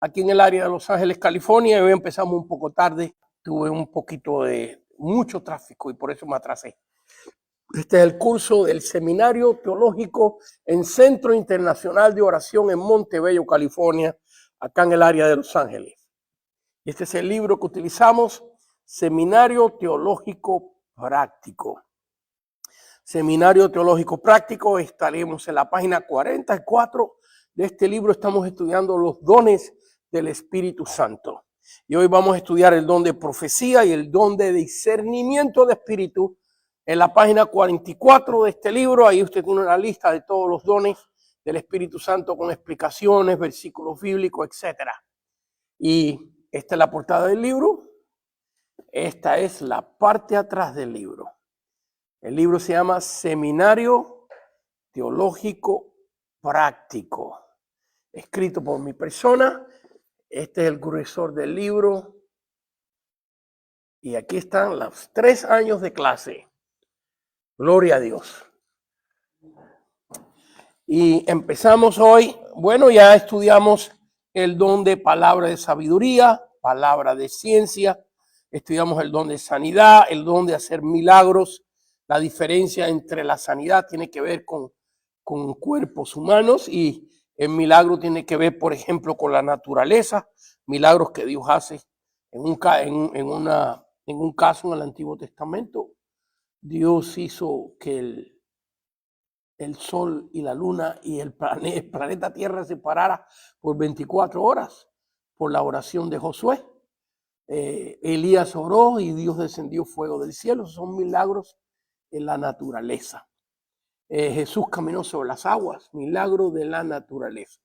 aquí en el área de Los Ángeles, California. Hoy empezamos un poco tarde, tuve un poquito de mucho tráfico y por eso me atrasé. Este es el curso del Seminario Teológico en Centro Internacional de Oración en Montebello, California, acá en el área de Los Ángeles. Este es el libro que utilizamos, Seminario Teológico Práctico. Seminario Teológico Práctico, estaremos en la página 44 de este libro. Estamos estudiando los dones del Espíritu Santo. Y hoy vamos a estudiar el don de profecía y el don de discernimiento de espíritu. En la página 44 de este libro, ahí usted tiene una lista de todos los dones del Espíritu Santo con explicaciones, versículos bíblicos, etc. Y esta es la portada del libro. Esta es la parte atrás del libro. El libro se llama Seminario Teológico Práctico, escrito por mi persona. Este es el gruesor del libro. Y aquí están los 3 años de clase. Gloria a Dios. Y empezamos hoy. Bueno, ya estudiamos el don de palabra de sabiduría, palabra de ciencia. Estudiamos el don de sanidad, el don de hacer milagros. La diferencia entre la sanidad tiene que ver con cuerpos humanos y el milagro tiene que ver, por ejemplo, con la naturaleza. Milagros que Dios hace. En un caso en el Antiguo Testamento, Dios hizo que el sol y la luna y el planeta Tierra se parara por 24 horas por la oración de Josué. Elías oró y Dios descendió fuego del cielo. Son milagros en la naturaleza. Jesús caminó sobre las aguas, milagro de la naturaleza.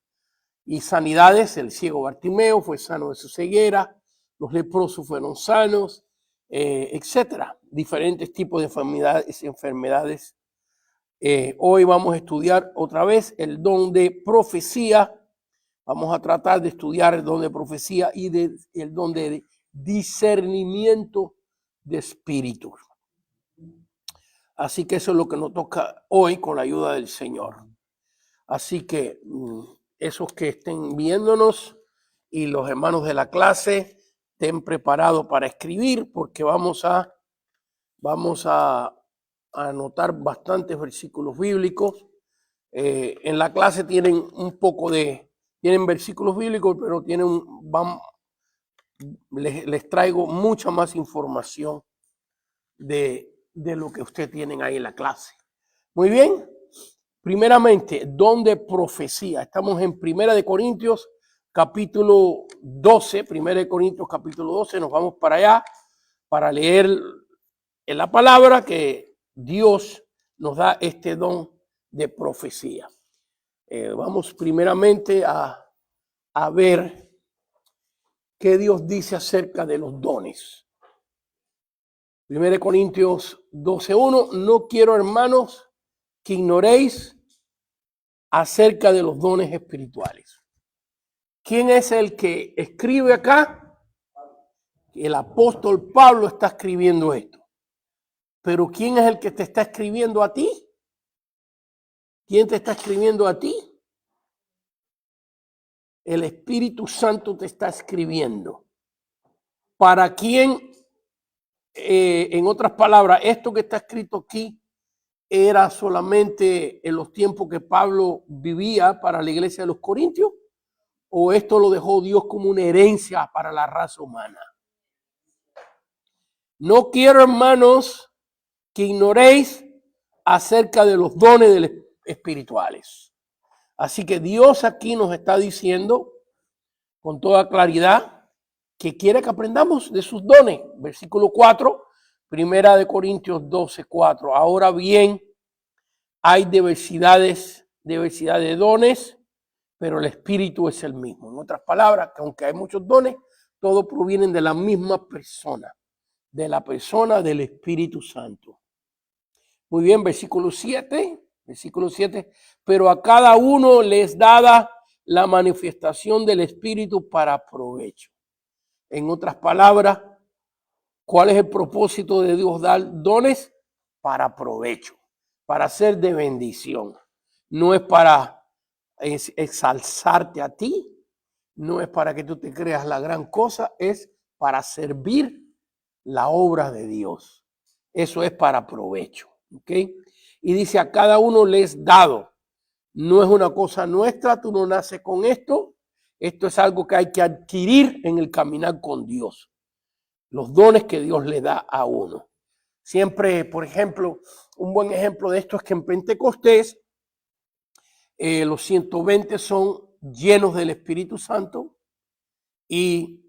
Y sanidades, el ciego Bartimeo fue sano de su ceguera, los leprosos fueron sanos, etcétera. Diferentes tipos de enfermedades. Hoy vamos a estudiar otra vez el don de profecía. Vamos a tratar de estudiar el don de profecía y el don de discernimiento de espíritu. Así que eso es lo que nos toca hoy con la ayuda del Señor. Así que esos que estén viéndonos y los hermanos de la clase, estén preparados para escribir porque vamos a anotar bastantes versículos bíblicos. En la clase tienen tienen versículos bíblicos, pero les traigo mucha más información de lo que ustedes tienen ahí en la clase. Muy bien. Primeramente, don de profecía. Estamos en 1 Corintios capítulo 12. 1 Corintios capítulo 12. Nos vamos para allá para leer en la palabra que Dios nos da este don de profecía. Vamos primeramente a ver qué Dios dice acerca de los dones. 1 Corintios 12:1. No quiero, hermanos, que ignoréis acerca de los dones espirituales. ¿Quién es el que escribe acá? El apóstol Pablo está escribiendo esto. Pero ¿quién es el que te está escribiendo a ti? ¿Quién te está escribiendo a ti? El Espíritu Santo te está escribiendo. ¿Para quién? En otras palabras, esto que está escrito aquí era solamente en los tiempos que Pablo vivía para la iglesia de los Corintios, o esto lo dejó Dios como una herencia para la raza humana. No quiero, hermanos, que ignoréis acerca de los dones espirituales. Así que Dios aquí nos está diciendo con toda claridad que quiere que aprendamos de sus dones. Versículo 4, 1 Corintios 12:4. Ahora bien, hay diversidad de dones, pero el Espíritu es el mismo. En otras palabras, que aunque hay muchos dones, todos provienen de la misma persona, de la persona del Espíritu Santo. Muy bien, versículo 7, pero a cada uno les dada la manifestación del Espíritu para provecho. En otras palabras, ¿cuál es el propósito de Dios dar dones? Para provecho, para ser de bendición. No es para exalzarte a ti, no es para que tú te creas la gran cosa, es para servir la obra de Dios. Eso es para provecho. ¿Ok? Y dice, a cada uno le es dado. No es una cosa nuestra, tú no naces con esto. Esto es algo que hay que adquirir en el caminar con Dios. Los dones que Dios le da a uno. Siempre, por ejemplo, un buen ejemplo de esto es que en Pentecostés los 120 son llenos del Espíritu Santo y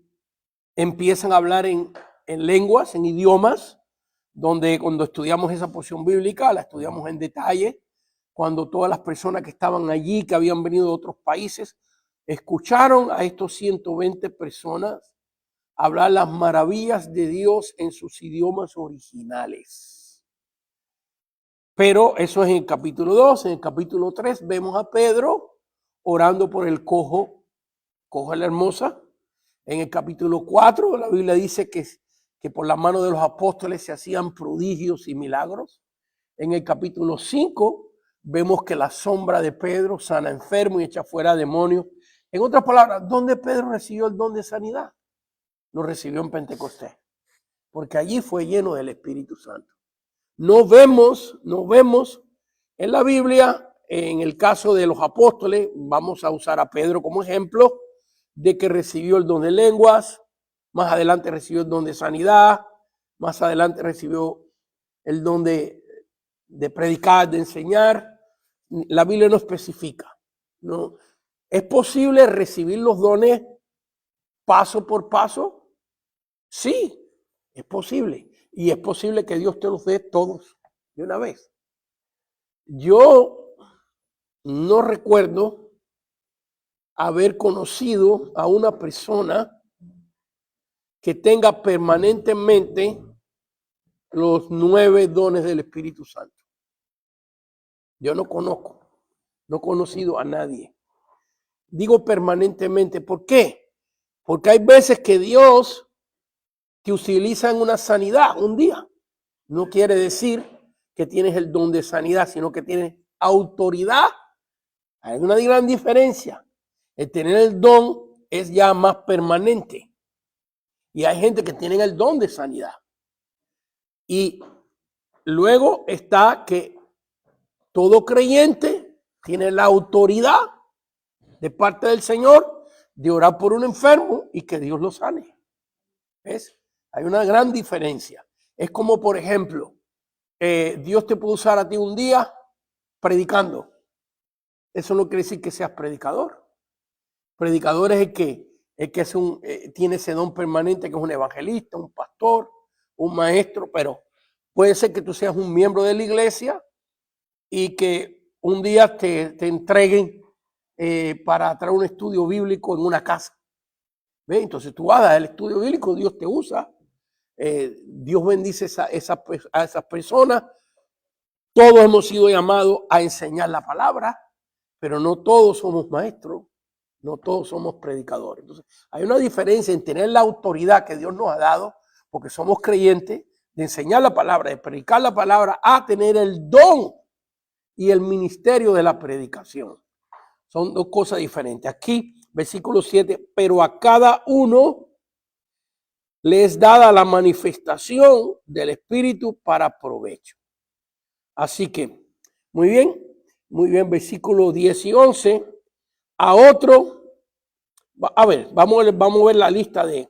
empiezan a hablar en lenguas, en idiomas, donde cuando estudiamos esa porción bíblica, la estudiamos en detalle, cuando todas las personas que estaban allí, que habían venido de otros países, escucharon a estos 120 personas hablar las maravillas de Dios en sus idiomas originales. Pero eso es en el capítulo 2. En el capítulo 3 vemos a Pedro orando por el cojo la hermosa. En el capítulo 4 la Biblia dice que por la mano de los apóstoles se hacían prodigios y milagros. En el capítulo 5 vemos que la sombra de Pedro sana enfermo y echa fuera demonios. En otras palabras, ¿dónde Pedro recibió el don de sanidad? Lo recibió en Pentecostés, porque allí fue lleno del Espíritu Santo. No vemos en la Biblia, en el caso de los apóstoles, vamos a usar a Pedro como ejemplo, de que recibió el don de lenguas, más adelante recibió el don de sanidad, más adelante recibió el don de predicar, de enseñar. La Biblia no especifica. ¿No? ¿Es posible recibir los dones paso por paso? Sí, es posible. Y es posible que Dios te los dé todos de una vez. Yo no recuerdo haber conocido a una persona que tenga permanentemente los 9 dones del Espíritu Santo. Yo no he conocido a nadie. Digo permanentemente, ¿por qué? Porque hay veces que Dios te utiliza en una sanidad un día. No quiere decir que tienes el don de sanidad, sino que tienes autoridad. Hay una gran diferencia. El tener el don es ya más permanente. Y hay gente que tiene el don de sanidad. Y luego está que todo creyente tiene la autoridad de parte del Señor de orar por un enfermo y que Dios lo sane. ¿Ves? Hay una gran diferencia. Es como, por ejemplo, Dios te puede usar a ti un día predicando. Eso no quiere decir que seas predicador. Predicador es el que tiene ese don permanente, que es un evangelista, un pastor, un maestro, pero puede ser que tú seas un miembro de la iglesia y que un día te entreguen para traer un estudio bíblico en una casa. ¿Ve? Entonces tú vas a dar el estudio bíblico, Dios te usa, Dios bendice a esas personas. Todos hemos sido llamados a enseñar la palabra, pero no todos somos maestros, no todos somos predicadores. Entonces hay una diferencia en tener la autoridad que Dios nos ha dado, porque somos creyentes, de enseñar la palabra, de predicar la palabra, a tener el don y el ministerio de la predicación. Son dos cosas diferentes. Aquí, versículo 7, pero a cada uno le es dada la manifestación del Espíritu para provecho. Así que, muy bien, versículo 10 y 11. A otro, vamos a ver la lista de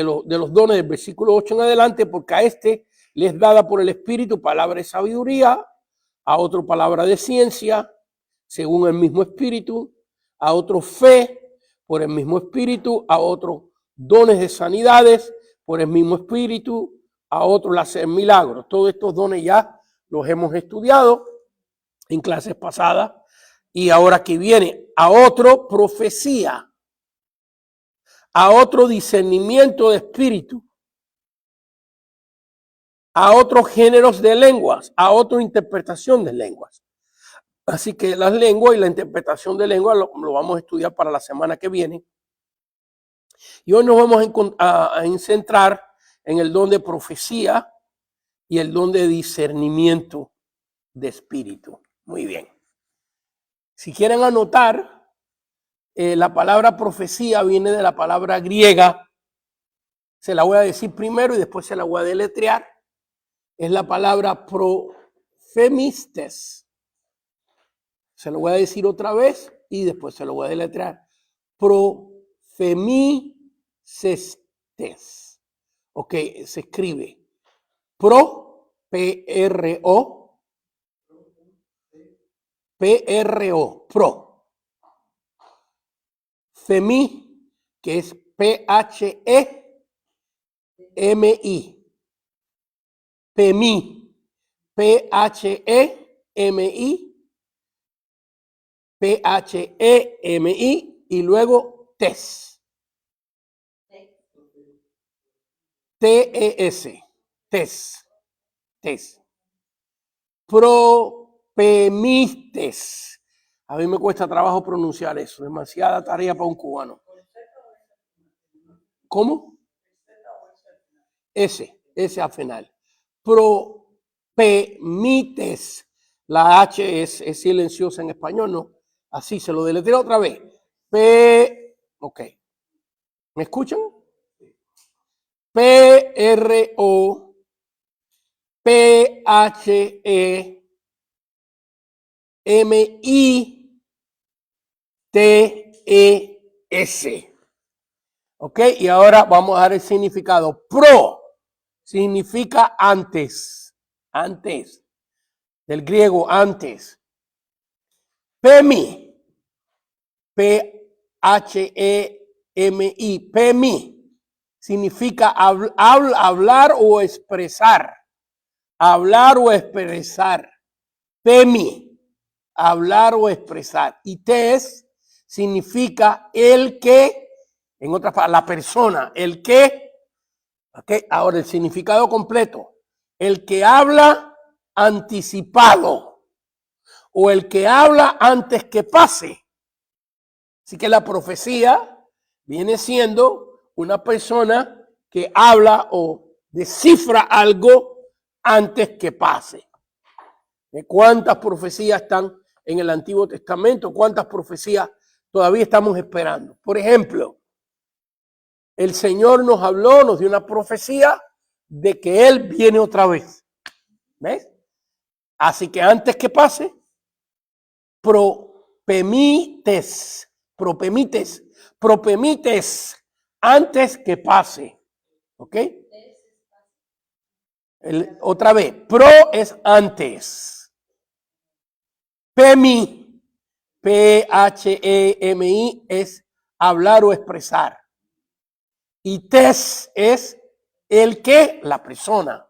los dones del versículo 8 en adelante, porque a este le es dada por el Espíritu palabra de sabiduría, a otro palabra de ciencia, según el mismo Espíritu, a otro fe, por el mismo Espíritu, a otro dones de sanidades, por el mismo Espíritu, a otro el hacer milagros. Todos estos dones ya los hemos estudiado en clases pasadas. Y ahora que viene, a otro profecía, a otro discernimiento de espíritu, a otros géneros de lenguas, a otra interpretación de lenguas. Así que las lenguas y la interpretación de lenguas lo vamos a estudiar para la semana que viene. Y hoy nos vamos a centrar en el don de profecía y el don de discernimiento de espíritu. Muy bien. Si quieren anotar, La palabra profecía viene de la palabra griega. Se la voy a decir primero y después se la voy a deletrear. Es la palabra profemistes. Se lo voy a decir otra vez y después se lo voy a deletrear. Profemistes. Ok, se escribe P-R-O, pro. Femi, que es P-H-E-M-I. Pemi, P-H-E-M-I. P-H-E-M-I y luego TES. T-E-S. TES. TES. Propemistes. A mí me cuesta trabajo pronunciar eso. Demasiada tarea para un cubano. ¿Cómo? S al final. Propemites. La H es silenciosa en español, ¿no? Así se lo deletreo otra vez. Ok. ¿Me escuchan? P-R-O-P-H-E-M-I-T-E-S. Ok, y ahora vamos a dar el significado. Pro significa antes. Antes. Del griego antes. Pemi. P-H-E-M-I. Pemi significa hablar o expresar. Hablar o expresar. Pemi. Hablar o expresar. Y tes significa el que, en otras palabras, la persona, el que. Okay. Ahora el significado completo. El que habla anticipado o el que habla antes que pase. Así que la profecía viene siendo una persona que habla o descifra algo antes que pase. ¿De cuántas profecías están en el Antiguo Testamento? ¿Cuántas profecías todavía estamos esperando? Por ejemplo, el Señor nos habló, nos dio una profecía de que Él viene otra vez. ¿Ves? Así que antes que pase, propemites antes que pase. ¿Ok? Otra vez, pro es antes. Pemi, P-H-E-M-I es hablar o expresar. Y tes es el que, la persona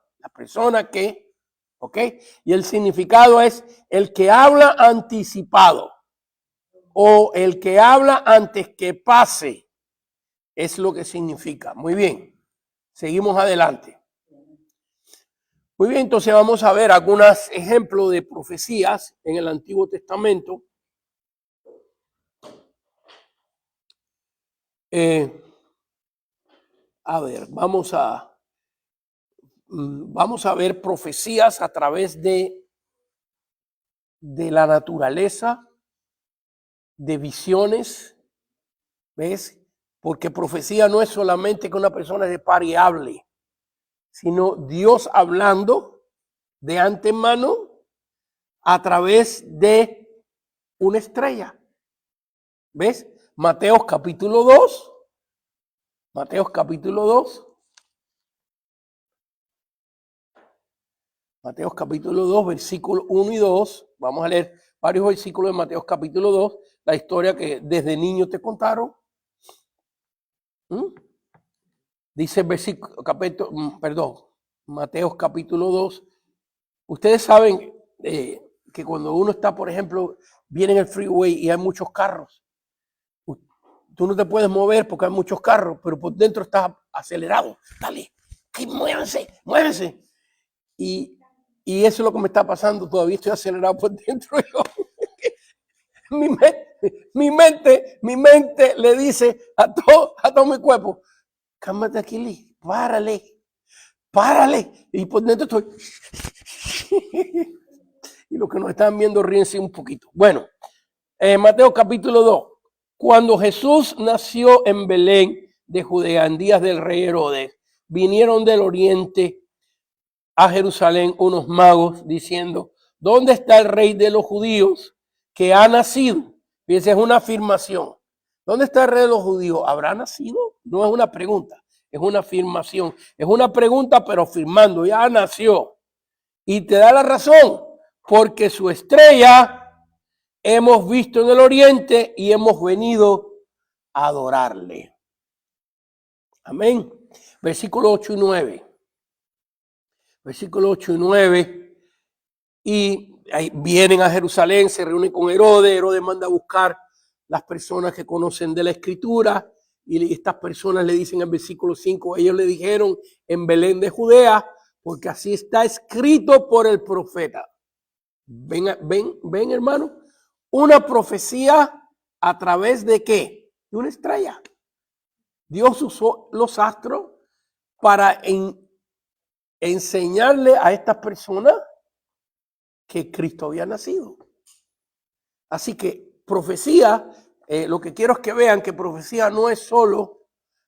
que, ¿ok? Y el significado es el que habla anticipado o el que habla antes que pase. Es lo que significa. Muy bien, seguimos adelante. Muy bien, entonces vamos a ver algunos ejemplos de profecías en el Antiguo Testamento. A ver, vamos a ver profecías a través de la naturaleza, de visiones, ¿ves? Porque profecía no es solamente que una persona se pare y hable, sino Dios hablando de antemano a través de una estrella. ¿Ves? Mateo capítulo 2. Mateo capítulo 2. Mateo capítulo 2, versículos 1 y 2. Vamos a leer varios versículos de Mateo capítulo 2. La historia que desde niño te contaron. Dice el versículo, Mateo capítulo 2. Ustedes saben que cuando uno está, por ejemplo, viene en el freeway y hay muchos carros, tú no te puedes mover porque hay muchos carros, pero por dentro estás acelerado. Dale, muévanse. Y eso es lo que me está pasando. Todavía estoy acelerado por dentro. Mi mente le dice a todo mi cuerpo, cálmate aquí, párale. Y por dentro estoy. Y los que nos están viendo ríense un poquito. Bueno, Mateo capítulo 2. Cuando Jesús nació en Belén de Judea en días del rey Herodes, vinieron del oriente a Jerusalén unos magos diciendo: ¿dónde está el rey de los judíos que ha nacido? Fíjense, es una afirmación. ¿Dónde está el rey de los judíos? ¿Habrá nacido? No es una pregunta, es una afirmación. Es una pregunta, pero afirmando, ya nació. Y te da la razón, porque su estrella hemos visto en el oriente y hemos venido a adorarle. Amén. Versículo 8 y 9. Versículo 8 y 9. Y ahí vienen a Jerusalén, se reúnen con Herodes. Herodes manda a buscar las personas que conocen de la escritura. Y estas personas le dicen en versículo 5, ellos le dijeron en Belén de Judea, porque así está escrito por el profeta. Ven, hermano. Una profecía a través de ¿qué? De una estrella. Dios usó los astros para enseñarle a estas personas que Cristo había nacido. Así que profecía, lo que quiero es que vean que profecía no es solo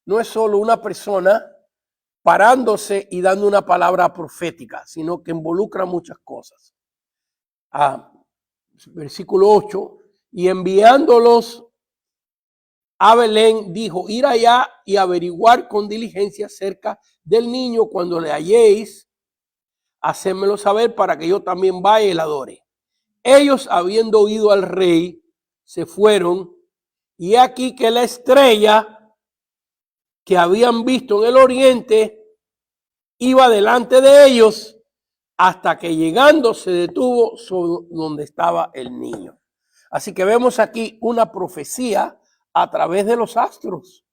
una persona parándose y dando una palabra profética, sino que involucra muchas cosas. Versículo 8, y enviándolos a Belén, dijo: ir allá y averiguar con diligencia acerca del niño. Cuando le halléis, hacémelo saber para que yo también vaya y la adore. Ellos, habiendo oído al rey, se fueron, y aquí que la estrella que habían visto en el oriente iba delante de ellos, hasta que llegando se detuvo sobre donde estaba el niño. Así que vemos aquí una profecía a través de los astros.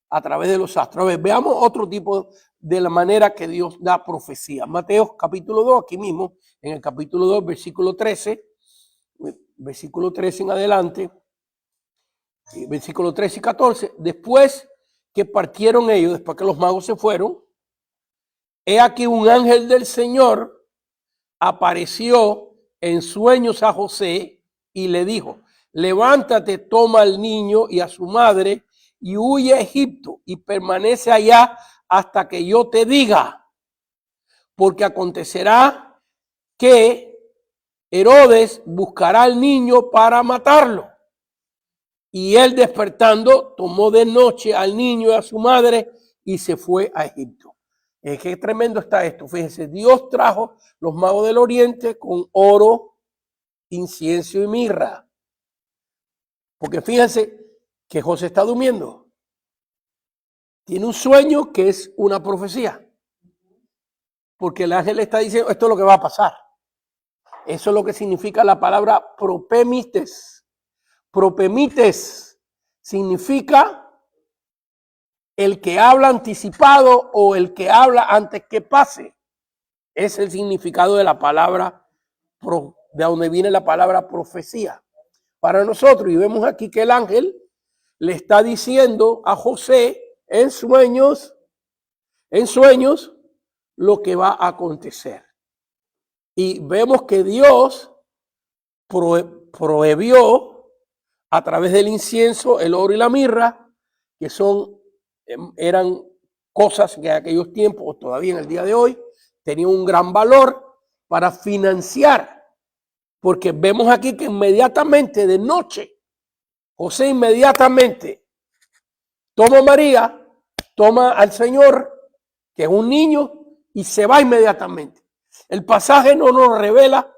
A través de los astros. A ver, veamos otro tipo de la manera que Dios da profecía. Mateo capítulo 2, aquí mismo, en el capítulo 2, versículo 13 en adelante, versículo 13 y 14. Después que partieron ellos, después que los magos se fueron, he aquí un ángel del Señor apareció en sueños a José y le dijo: levántate, toma al niño y a su madre y huye a Egipto y permanece allá hasta que yo te diga, porque acontecerá que Herodes buscará al niño para matarlo. Y él, despertando, tomó de noche al niño y a su madre y se fue a Egipto. Qué tremendo está esto. Fíjense, Dios trajo los magos del oriente con oro, incienso y mirra. Porque fíjense que José está durmiendo. Tiene un sueño que es una profecía. Porque el ángel le está diciendo: esto es lo que va a pasar. Eso es lo que significa la palabra propemites. Propemites significa el que habla anticipado o el que habla antes que pase. Es el significado de la palabra, de donde viene la palabra profecía. Para nosotros, y vemos aquí que el ángel le está diciendo a José en sueños, lo que va a acontecer. Y vemos que Dios prohibió a través del incienso, el oro y la mirra, que eran cosas que en aquellos tiempos, o todavía en el día de hoy, tenían un gran valor para financiar. Porque vemos aquí que inmediatamente de noche, José inmediatamente toma a María, toma al Señor, que es un niño, y se va inmediatamente. El pasaje no nos revela.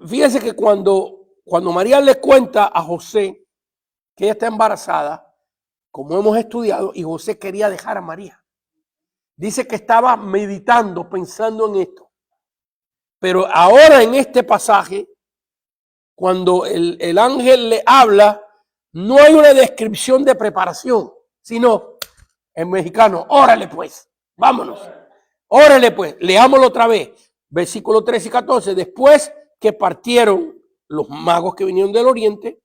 Fíjense que cuando María le cuenta a José que ella está embarazada, como hemos estudiado, y José quería dejar a María. Dice que estaba meditando, pensando en esto. Pero ahora en este pasaje, cuando el ángel le habla, no hay una descripción de preparación, sino en mexicano: órale pues, vámonos, órale pues, leámoslo otra vez. Versículo 13 y 14, después que partieron los magos que vinieron del oriente,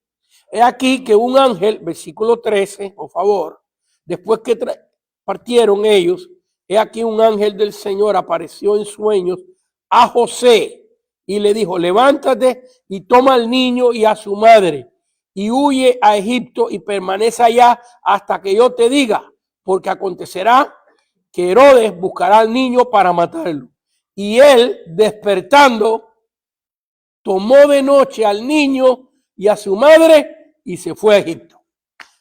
he aquí que un ángel, versículo 13, por favor, después que partieron ellos, he aquí un ángel del Señor apareció en sueños a José y le dijo: levántate y toma al niño y a su madre y huye a Egipto y permanece allá hasta que yo te diga, porque acontecerá que Herodes buscará al niño para matarlo. Y él, despertando, tomó de noche al niño y a su madre y se fue a Egipto.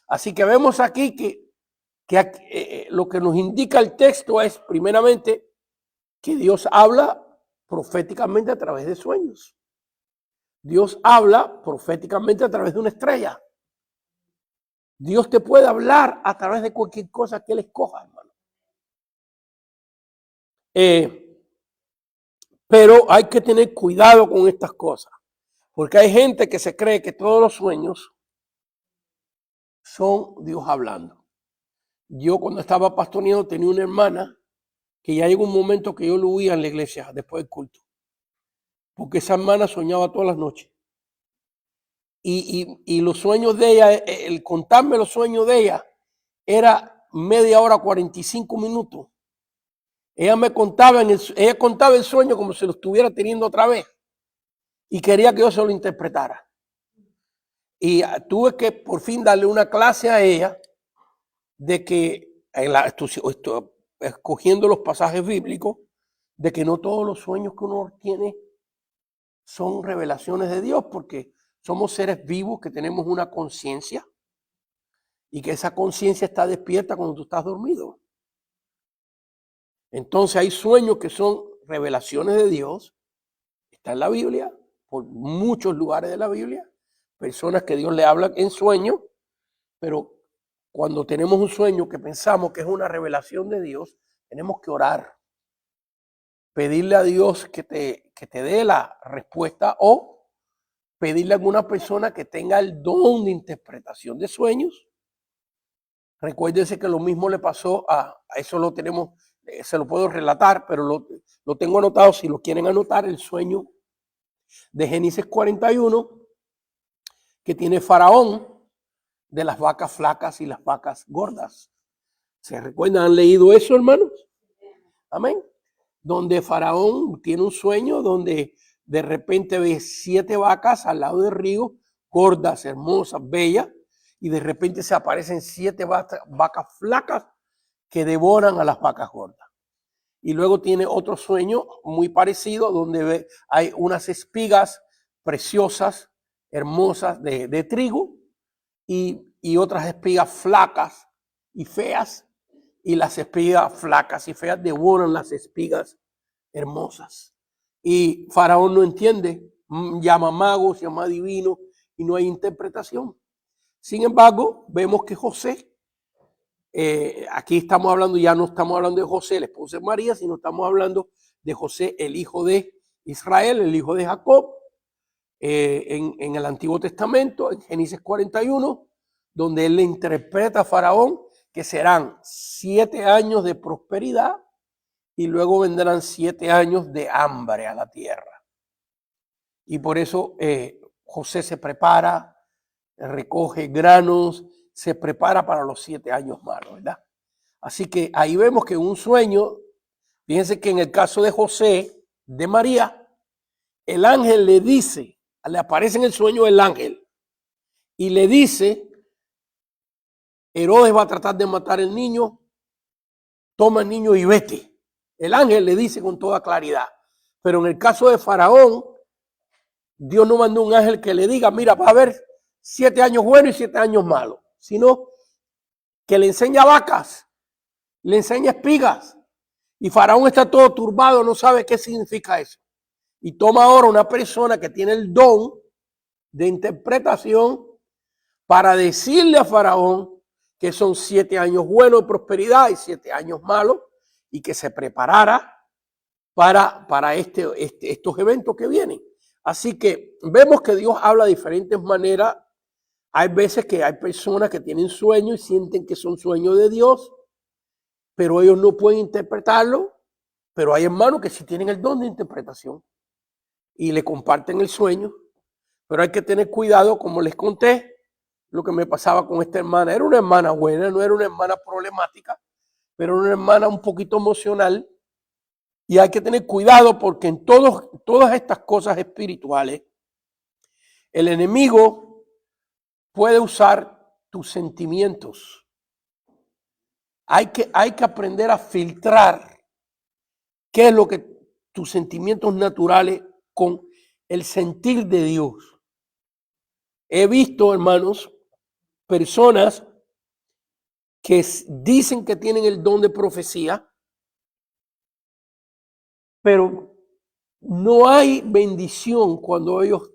Así que vemos aquí que lo que nos indica el texto es, primeramente, que Dios habla proféticamente a través de sueños. Dios habla proféticamente a través de una estrella. Dios te puede hablar a través de cualquier cosa que Él escoja, hermano. Pero hay que tener cuidado con estas cosas, porque hay gente que se cree que todos los sueños son Dios hablando. Yo cuando estaba pastoreando tenía una hermana que ya llegó un momento que yo lo huía en la iglesia después del culto, porque esa hermana soñaba todas las noches. Y los sueños de ella, el contarme los sueños de ella, era media hora, 45 minutos. Ella contaba el sueño como si lo estuviera teniendo otra vez y quería que yo se lo interpretara. Y tuve que por fin darle una clase a ella de que, escogiendo los pasajes bíblicos, de que no todos los sueños que uno tiene son revelaciones de Dios, porque somos seres vivos que tenemos una conciencia y que esa conciencia está despierta cuando tú estás dormido. Entonces hay sueños que son revelaciones de Dios, está en la Biblia, por muchos lugares de la Biblia, personas que Dios le habla en sueños, pero cuando tenemos un sueño que pensamos que es una revelación de Dios, tenemos que orar, pedirle a Dios que te dé la respuesta o pedirle a alguna persona que tenga el don de interpretación de sueños. Recuérdense que lo mismo le pasó a eso, lo tenemos, se lo puedo relatar, pero lo tengo anotado, si lo quieren anotar, el sueño de Génesis 41, que tiene Faraón de las vacas flacas y las vacas gordas. ¿Se recuerdan? ¿Han leído eso, hermanos? Amén. Donde Faraón tiene un sueño donde de repente ve 7 vacas al lado del río, gordas, hermosas, bellas, y de repente se aparecen 7 vacas flacas que devoran a las vacas gordas. Y luego tiene otro sueño muy parecido donde hay unas espigas preciosas, hermosas de trigo y otras espigas flacas y feas, y las espigas flacas y feas devoran las espigas hermosas. Y Faraón no entiende, llama magos, llama divinos y no hay interpretación. Sin embargo, vemos que José, aquí estamos hablando, ya no estamos hablando de José, el esposo de María, sino estamos hablando de José, el hijo de Israel, el hijo de Jacob, en el Antiguo Testamento, en Génesis 41, donde él le interpreta a Faraón que serán 7 años de prosperidad y luego vendrán 7 años de hambre a la tierra. Y por eso José se prepara, recoge granos, se prepara para los 7 años malos, ¿verdad? Así que ahí vemos que un sueño, fíjense que en el caso de José, de María, el ángel le dice, le aparece en el sueño el ángel y le dice, Herodes va a tratar de matar al niño, toma el niño y vete. El ángel le dice con toda claridad. Pero en el caso de Faraón, Dios no mandó un ángel que le diga, mira, va a haber 7 años buenos y 7 años malos, sino que le enseña vacas, le enseña espigas. Y Faraón está todo turbado, no sabe qué significa eso. Y toma ahora una persona que tiene el don de interpretación para decirle a Faraón que son 7 años buenos de prosperidad y 7 años malos, y que se preparara para estos eventos que vienen. Así que vemos que Dios habla de diferentes maneras. Hay veces que hay personas que tienen sueños y sienten que son sueños de Dios, pero ellos no pueden interpretarlo. Pero hay hermanos que sí tienen el don de interpretación y le comparten el sueño. Pero hay que tener cuidado, como les conté, lo que me pasaba con esta hermana. Era una hermana buena, no era una hermana problemática, pero era una hermana un poquito emocional. Y hay que tener cuidado porque en todas estas cosas espirituales, el enemigo puede usar tus sentimientos. Hay que aprender a filtrar qué es lo que tus sentimientos naturales con el sentir de Dios. He visto, hermanos, personas que dicen que tienen el don de profecía, pero no hay bendición cuando ellos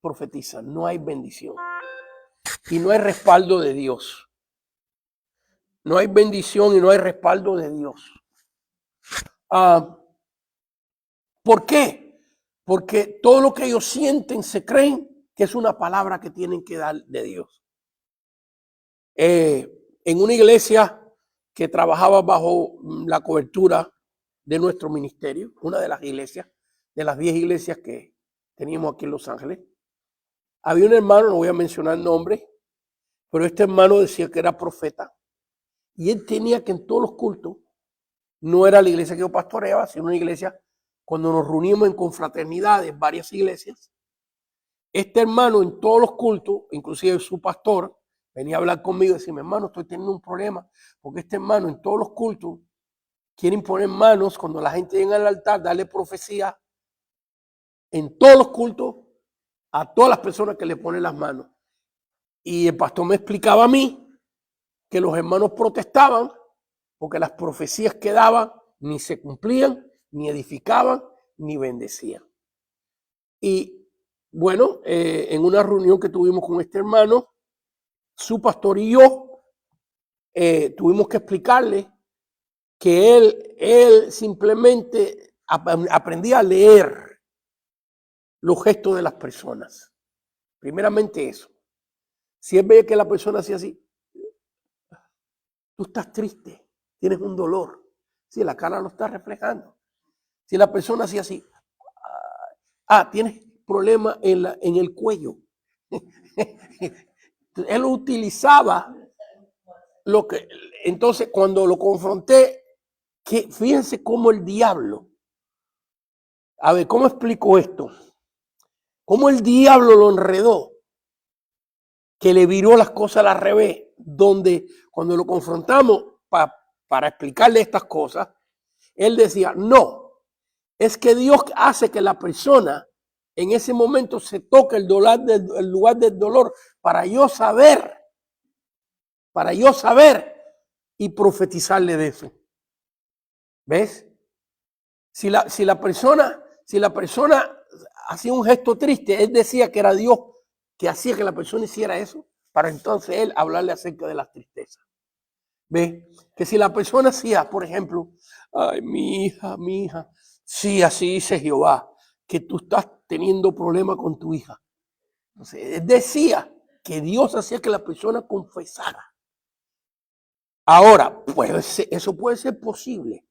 profetizan, no hay bendición. Y no hay respaldo de Dios. No hay bendición y no hay respaldo de Dios. ¿Por qué? Porque todo lo que ellos sienten se creen que es una palabra que tienen que dar de Dios. En una iglesia que trabajaba bajo la cobertura de nuestro ministerio, una de las iglesias, de las 10 iglesias que teníamos aquí en Los Ángeles, había un hermano, no voy a mencionar el nombre, pero este hermano decía que era profeta y él tenía que en todos los cultos, no era la iglesia que yo pastoreaba, sino una iglesia, cuando nos reunimos en confraternidades, varias iglesias, este hermano en todos los cultos, inclusive su pastor, venía a hablar conmigo y decirme, hermano, estoy teniendo un problema, porque este hermano en todos los cultos quiere imponer manos cuando la gente llega al altar, darle profecía en todos los cultos a todas las personas que le ponen las manos. Y el pastor me explicaba a mí que los hermanos protestaban porque las profecías que daban ni se cumplían, ni edificaban, ni bendecían. Y bueno, en una reunión que tuvimos con este hermano, su pastor y yo tuvimos que explicarle que él simplemente aprendía a leer los gestos de las personas. Primeramente eso. Si él ve que la persona hacía así, tú estás triste, tienes un dolor. Si la cara lo está reflejando. Si la persona hacía así, tienes problema en el cuello. Él utilizaba lo que, entonces cuando lo confronté, que fíjense cómo el diablo, a ver, ¿cómo explico esto? Cómo el diablo lo enredó, que le viró las cosas al revés, donde cuando lo confrontamos para explicarle estas cosas, él decía, no, es que Dios hace que la persona en ese momento se toque el lugar del dolor para yo saber y profetizarle de eso. ¿Ves? Si la persona hacía un gesto triste, él decía que era Dios que hacía que la persona hiciera eso, para entonces él hablarle acerca de las tristezas. ¿Ves? Que si la persona hacía, por ejemplo, ay, mi hija, sí, así dice Jehová, que tú estás teniendo problemas con tu hija. Entonces, él decía que Dios hacía que la persona confesara. Ahora, eso puede ser posible,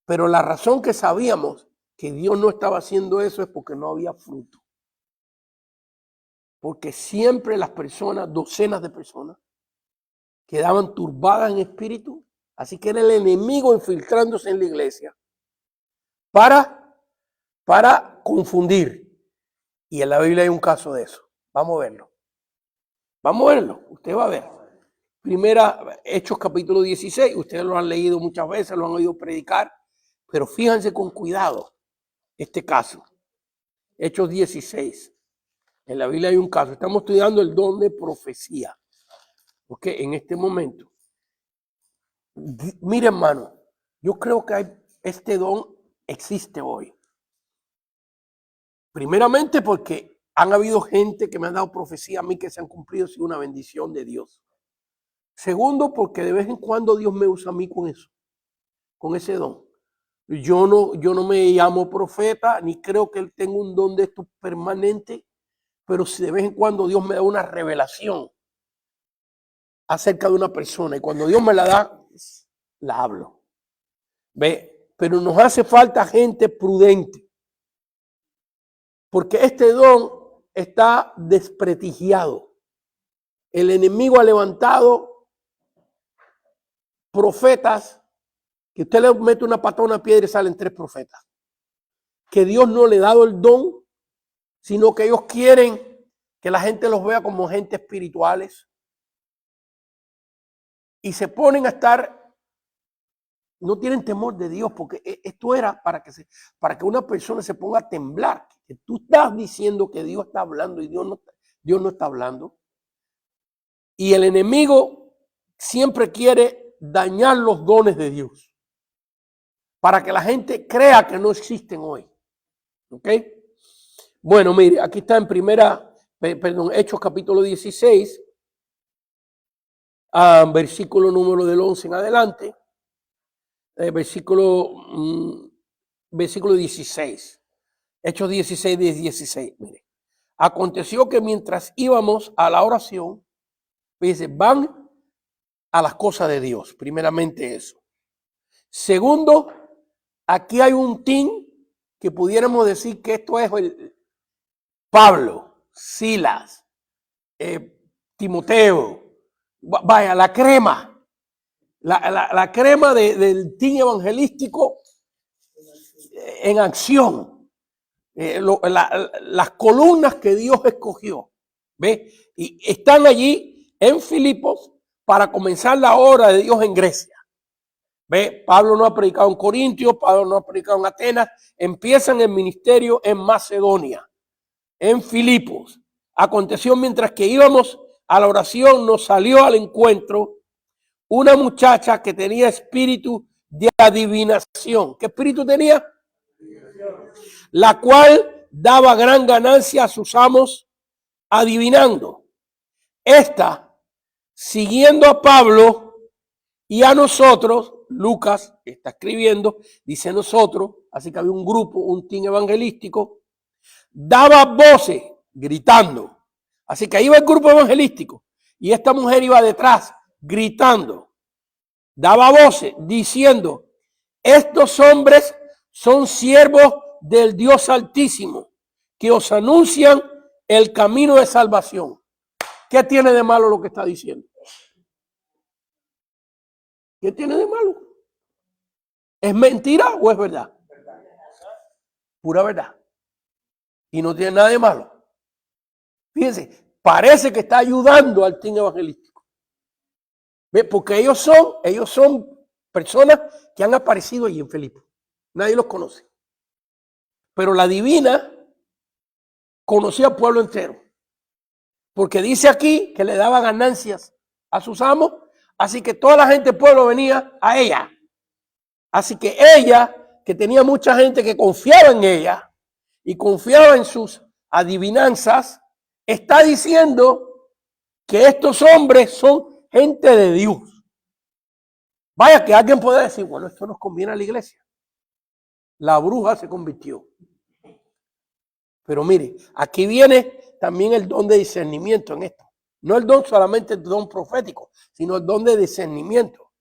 pero la razón que sabíamos que Dios no estaba haciendo eso es porque no había fruto. Porque siempre las personas, docenas de personas, quedaban turbadas en espíritu. Así que era el enemigo infiltrándose en la iglesia para confundir. Y en la Biblia hay un caso de eso. Vamos a verlo. Usted va a ver. Primera, Hechos capítulo 16. Ustedes lo han leído muchas veces, lo han oído predicar. Pero fíjense con cuidado este caso. Hechos 16. En la Biblia hay un caso. Estamos estudiando el don de profecía. Porque en este momento, mire hermano, yo creo que este don existe hoy. Primeramente porque han habido gente que me ha dado profecía a mí que se han cumplido sin una bendición de Dios. Segundo, porque de vez en cuando Dios me usa a mí con eso, con ese don. Yo no me llamo profeta, ni creo que él tenga un don de esto permanente, pero si de vez en cuando Dios me da una revelación acerca de una persona y cuando Dios me la da, la hablo. ¿Ve? Pero nos hace falta gente prudente, porque este don está desprestigiado. El enemigo ha levantado profetas que usted le mete una patada a una piedra y salen 3 profetas. Que Dios no le ha dado el don, sino que ellos quieren que la gente los vea como gente espirituales y se ponen a estar, no tienen temor de Dios, porque esto era para que una persona se ponga a temblar, que tú estás diciendo que Dios está hablando y Dios no está hablando. Y el enemigo siempre quiere dañar los dones de Dios para que la gente crea que no existen hoy. ¿Ok? Bueno, mire, aquí está en Hechos capítulo 16, versículo número del 11 en adelante, versículo 16. Hechos 16, 16. Mire, aconteció que mientras íbamos a la oración, dice, van a las cosas de Dios, primeramente eso. Segundo, aquí hay un team que pudiéramos decir que esto es el Pablo, Silas, Timoteo, vaya, la crema, la crema del team evangelístico en acción, las columnas que Dios escogió, ¿ve? Y están allí en Filipos para comenzar la obra de Dios en Grecia. ¿Ve? Pablo no ha predicado en Corintios, Pablo no ha predicado en Atenas, empiezan el ministerio en Macedonia, en Filipos. Aconteció mientras que íbamos a la oración, nos salió al encuentro una muchacha que tenía espíritu de adivinación. ¿Qué espíritu tenía? La cual daba gran ganancia a sus amos adivinando. Esta, siguiendo a Pablo y a nosotros, Lucas está escribiendo, dice nosotros, así que había un grupo, un team evangelístico, daba voces gritando. Así que ahí iba el grupo evangelístico y esta mujer iba detrás gritando. Daba voces diciendo, estos hombres son siervos del Dios Altísimo que os anuncian el camino de salvación. ¿Qué tiene de malo lo que está diciendo? ¿Qué tiene de malo? ¿Es mentira o es verdad? Pura verdad. Y no tiene nada de malo. Fíjense, parece que está ayudando al team evangelístico. ¿Ve? Porque ellos son personas que han aparecido allí en Filipo. Nadie los conoce. Pero la divina conocía al pueblo entero. Porque dice aquí que le daba ganancias a sus amos. Así que toda la gente del pueblo venía a ella. Así que ella, que tenía mucha gente que confiaba en ella y confiaba en sus adivinanzas, está diciendo que estos hombres son gente de Dios. Vaya, que alguien puede decir, bueno, esto nos conviene a la iglesia. La bruja se convirtió. Pero mire, aquí viene también el don de discernimiento en esto. No el don solamente el don profético, sino el don de discernimiento.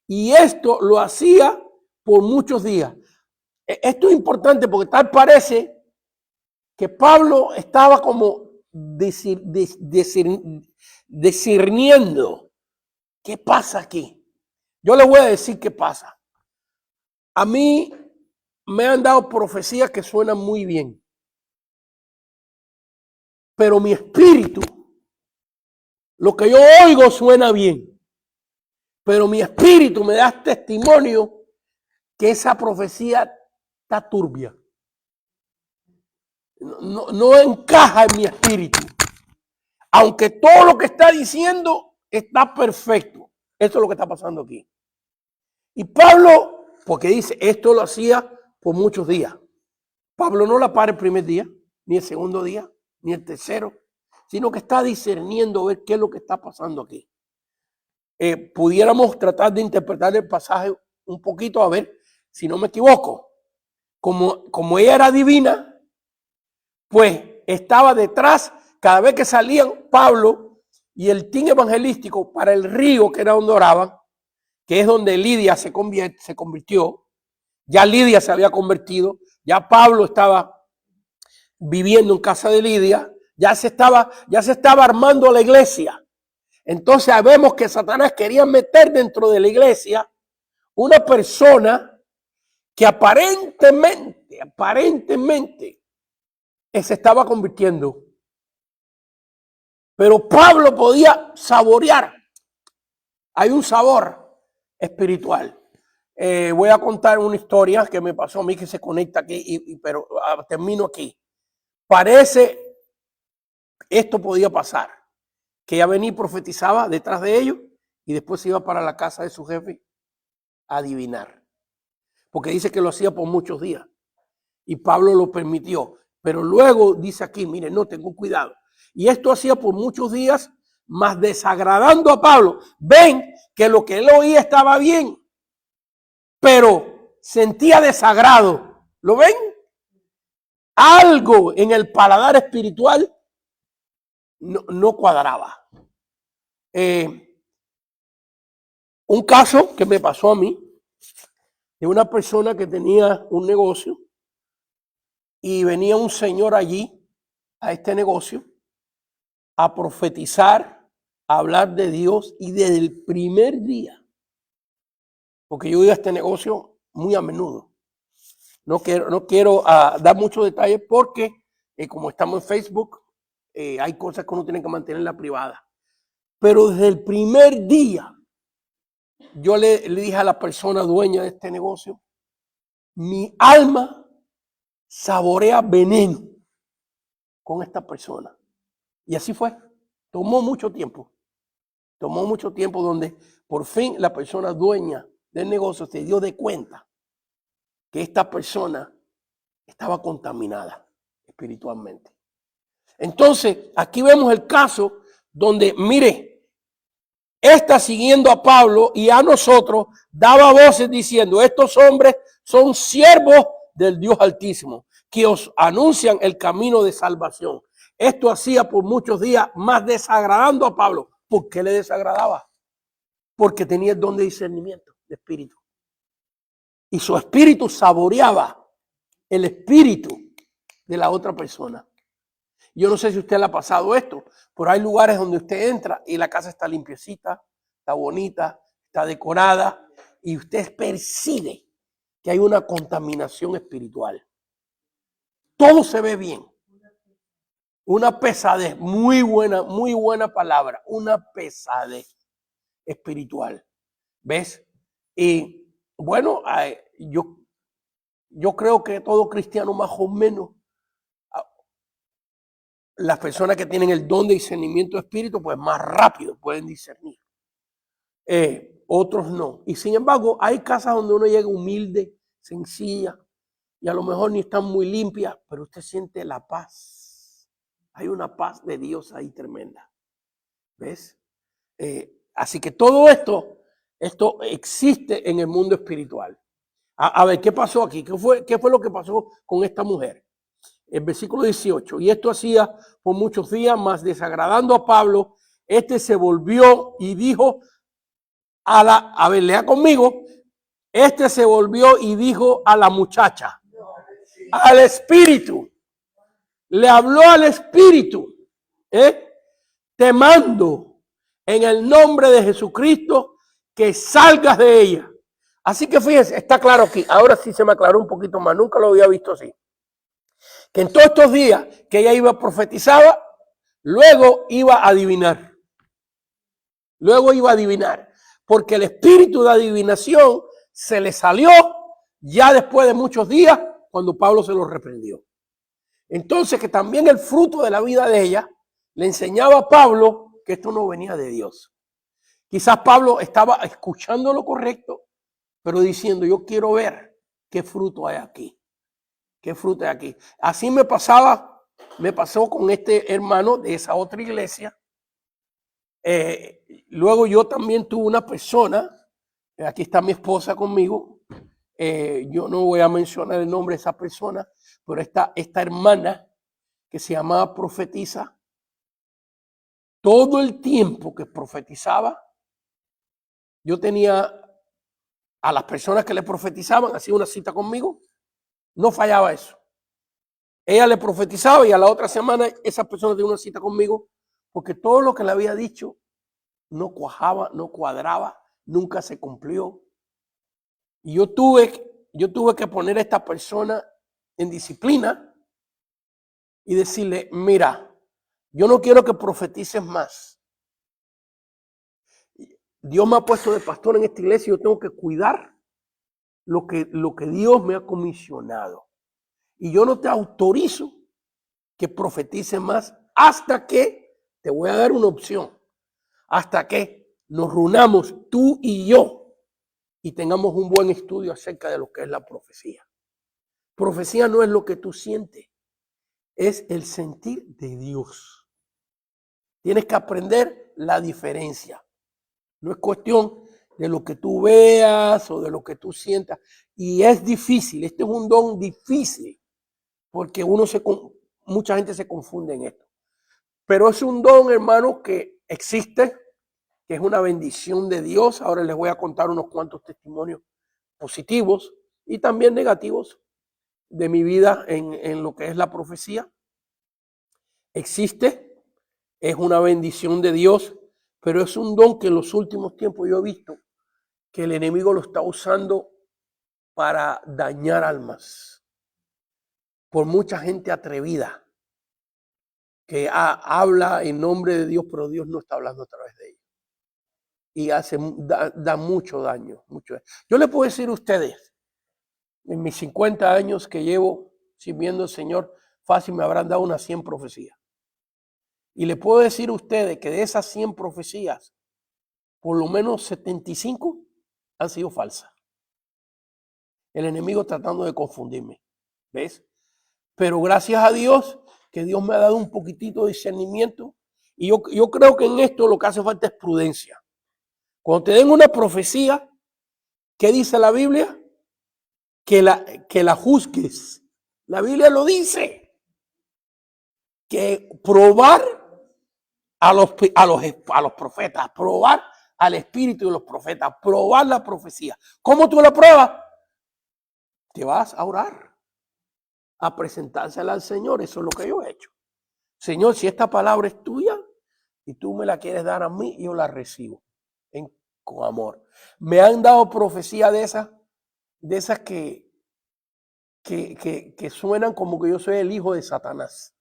Y esto lo hacía por muchos días. Esto es importante porque tal parece que Pablo estaba como discerniendo qué pasa aquí. Yo le voy a decir qué pasa. A mí me han dado profecías que suenan muy bien, pero mi espíritu, lo que yo oigo suena bien, pero mi espíritu me da testimonio que esa profecía está turbia. No encaja en mi espíritu. Aunque todo lo que está diciendo está perfecto. Esto es lo que está pasando aquí. Y Pablo, porque dice, esto lo hacía por muchos días. Pablo no la para el primer día, ni el segundo día, ni el tercero, sino que está discerniendo ver qué es lo que está pasando aquí. Pudiéramos tratar de interpretar el pasaje un poquito, a ver si no me equivoco. Como ella era divina, pues estaba detrás, cada vez que salían Pablo y el team evangelístico para el río, que era donde oraban, que es donde Lidia se convirtió. Ya Lidia se había convertido, ya Pablo estaba viviendo en casa de Lidia, ya se estaba armando la iglesia. Entonces vemos que Satanás quería meter dentro de la iglesia una persona que aparentemente se estaba convirtiendo. Pero Pablo podía saborear. Hay un sabor espiritual. Voy a contar una historia que me pasó a mí que se conecta aquí, pero termino aquí. Parece esto podía pasar, que ella venía y profetizaba detrás de ellos y después se iba para la casa de su jefe a adivinar. Porque dice que lo hacía por muchos días y Pablo lo permitió. Pero luego dice aquí, miren, no, tengo cuidado. Y esto hacía por muchos días, más desagradando a Pablo. Ven que lo que él oía estaba bien, pero sentía desagrado. ¿Lo ven? Algo en el paladar espiritual no cuadraba. Un caso que me pasó a mí, de una persona que tenía un negocio y venía un señor allí a este negocio a profetizar, a hablar de Dios, y desde el primer día, porque yo iba a este negocio muy a menudo. No quiero dar muchos detalles porque como estamos en Facebook, hay cosas que uno tiene que mantener en la privada. Pero desde el primer día, yo le dije a la persona dueña de este negocio, mi alma saborea veneno con esta persona. Y así fue. Tomó mucho tiempo donde por fin la persona dueña del negocio se dio de cuenta que esta persona estaba contaminada espiritualmente. Entonces, aquí vemos el caso donde, mire, está siguiendo a Pablo y a nosotros daba voces diciendo, estos hombres son siervos del Dios Altísimo, que os anuncian el camino de salvación. Esto hacía por muchos días, más desagradando a Pablo. ¿Por qué le desagradaba? Porque tenía el don de discernimiento de espíritu. Y su espíritu saboreaba el espíritu de la otra persona. Yo no sé si a usted le ha pasado esto, pero hay lugares donde usted entra y la casa está limpiecita, está bonita, está decorada, y usted percibe que hay una contaminación espiritual. Todo se ve bien. Una pesadez, muy buena palabra, una pesadez espiritual. ¿Ves? Y bueno, yo creo que todo cristiano más o menos, las personas que tienen el don de discernimiento de espíritu, pues más rápido pueden discernir. Otros no. Y sin embargo, hay casas donde uno llega humilde, sencilla, y a lo mejor ni están muy limpias, pero usted siente la paz. Hay una paz de Dios ahí tremenda. ¿Ves? Así que todo esto existe en el mundo espiritual. A ver, ¿qué pasó aquí? ¿Qué fue lo que pasó con esta mujer? El versículo 18, y esto hacía por muchos días, más desagradando a Pablo, se volvió y dijo a ver, lea conmigo, se volvió y dijo a la muchacha, al espíritu, le habló al espíritu, te mando en el nombre de Jesucristo que salgas de ella. Así que fíjense, está claro aquí, ahora sí se me aclaró un poquito más, nunca lo había visto así. Que en todos estos días que ella iba profetizaba, luego iba a adivinar. Luego iba a adivinar. Porque el espíritu de adivinación se le salió ya después de muchos días cuando Pablo se lo reprendió. Entonces que también el fruto de la vida de ella le enseñaba a Pablo que esto no venía de Dios. Quizás Pablo estaba escuchando lo correcto, pero diciendo, yo quiero ver qué fruto hay aquí. ¿Qué fruto hay aquí? Así me pasó con este hermano de esa otra iglesia. Luego yo también tuve una persona, aquí está mi esposa conmigo, yo no voy a mencionar el nombre de esa persona, pero esta hermana que se llamaba Profetiza, todo el tiempo que profetizaba, yo tenía a las personas que le profetizaban, hacía una cita conmigo, no fallaba eso. Ella le profetizaba y a la otra semana esa persona tenía una cita conmigo porque todo lo que le había dicho no cuajaba, no cuadraba, nunca se cumplió. Y yo tuve que poner a esta persona en disciplina y decirle, mira, Yo no quiero que profetices más. Dios me ha puesto de pastor en esta iglesia y yo tengo que cuidar lo que Dios me ha comisionado. Y yo no te autorizo que profetices más hasta que, te voy a dar una opción, hasta que nos reunamos tú y yo y tengamos un buen estudio acerca de lo que es la profecía. Profecía no es lo que tú sientes, es el sentir de Dios. Tienes que aprender la diferencia. No es cuestión de lo que tú veas o de lo que tú sientas. Y es difícil, este es un don difícil, porque mucha gente se confunde en esto. Pero es un don, hermano, que existe, que es una bendición de Dios. Ahora les voy a contar unos cuantos testimonios positivos y también negativos de mi vida en lo que es la profecía. Existe, es una bendición de Dios, pero es un don que en los últimos tiempos yo he visto que el enemigo lo está usando para dañar almas por mucha gente atrevida que habla en nombre de Dios, pero Dios no está hablando a través de ellos. Y da mucho daño. Yo le puedo decir a ustedes, en mis 50 años que llevo sirviendo al Señor, fácil me habrán dado unas 100 profecías. Y le puedo decir a ustedes que de esas 100 profecías, por lo menos 75 han sido falsas. El enemigo tratando de confundirme. ¿Ves? Pero gracias a Dios, que Dios me ha dado un poquitito de discernimiento. Y yo creo que en esto lo que hace falta es prudencia. Cuando te den una profecía, ¿qué dice la Biblia? Que la juzgues. La Biblia lo dice. Que probar a los profetas, probar al espíritu de los profetas, probar la profecía. ¿Cómo tú la pruebas? Te vas a orar, a presentársela al Señor. Eso es lo que yo he hecho. Señor, si esta palabra es tuya y tú me la quieres dar a mí, yo la recibo con amor. Me han dado profecía de esas que suenan como que yo soy el hijo de Satanás.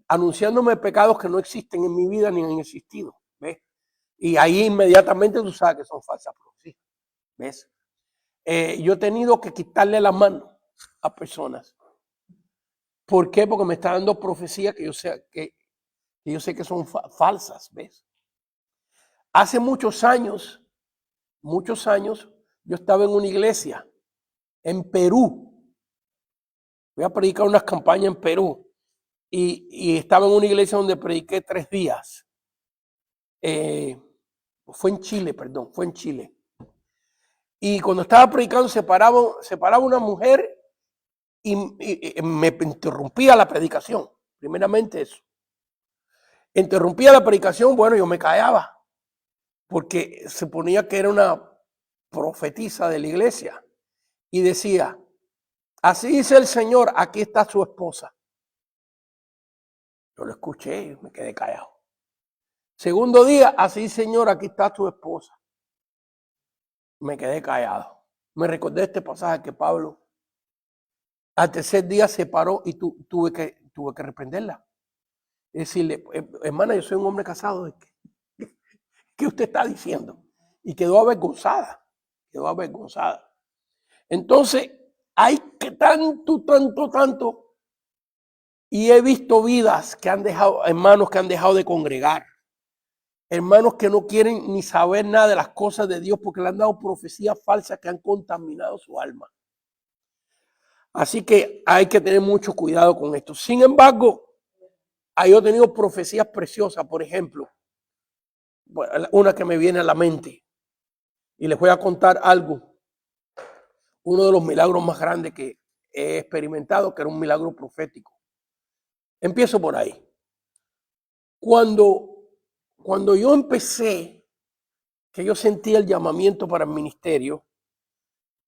Anunciándome pecados que no existen en mi vida ni han existido. ¿Ves? Y ahí inmediatamente tú sabes que son falsas profecías. ¿Ves? Yo he tenido que quitarle la mano a personas. ¿Por qué? Porque me está dando profecías que yo sé que son falsas. ¿Ves? Hace muchos años, yo estaba en una iglesia en Perú. Voy a predicar unas campañas en Perú. Y estaba en una iglesia donde prediqué 3 días. Fue en Chile. Y cuando estaba predicando se paraba una mujer y me interrumpía la predicación. Primeramente eso. Interrumpía la predicación, bueno, yo me callaba. Porque se ponía que era una profetisa de la iglesia. Y decía, así dice el Señor, aquí está su esposa. Yo lo escuché y me quedé callado. Segundo día, así Señor, aquí está tu esposa. Me quedé callado. Me recordé este pasaje que Pablo al tercer día se paró y tuve que reprenderla. Es decirle, hermana, yo soy un hombre casado. ¿Qué usted está diciendo? Y quedó avergonzada. Entonces, hay que tanto. Y he visto vidas que han dejado, hermanos que han dejado de congregar. Hermanos que no quieren ni saber nada de las cosas de Dios porque le han dado profecías falsas que han contaminado su alma. Así que hay que tener mucho cuidado con esto. Sin embargo, yo he tenido profecías preciosas, por ejemplo, una que me viene a la mente. Y les voy a contar algo. Uno de los milagros más grandes que he experimentado, que era un milagro profético. Empiezo por ahí. Cuando yo empecé, que yo sentía el llamamiento para el ministerio,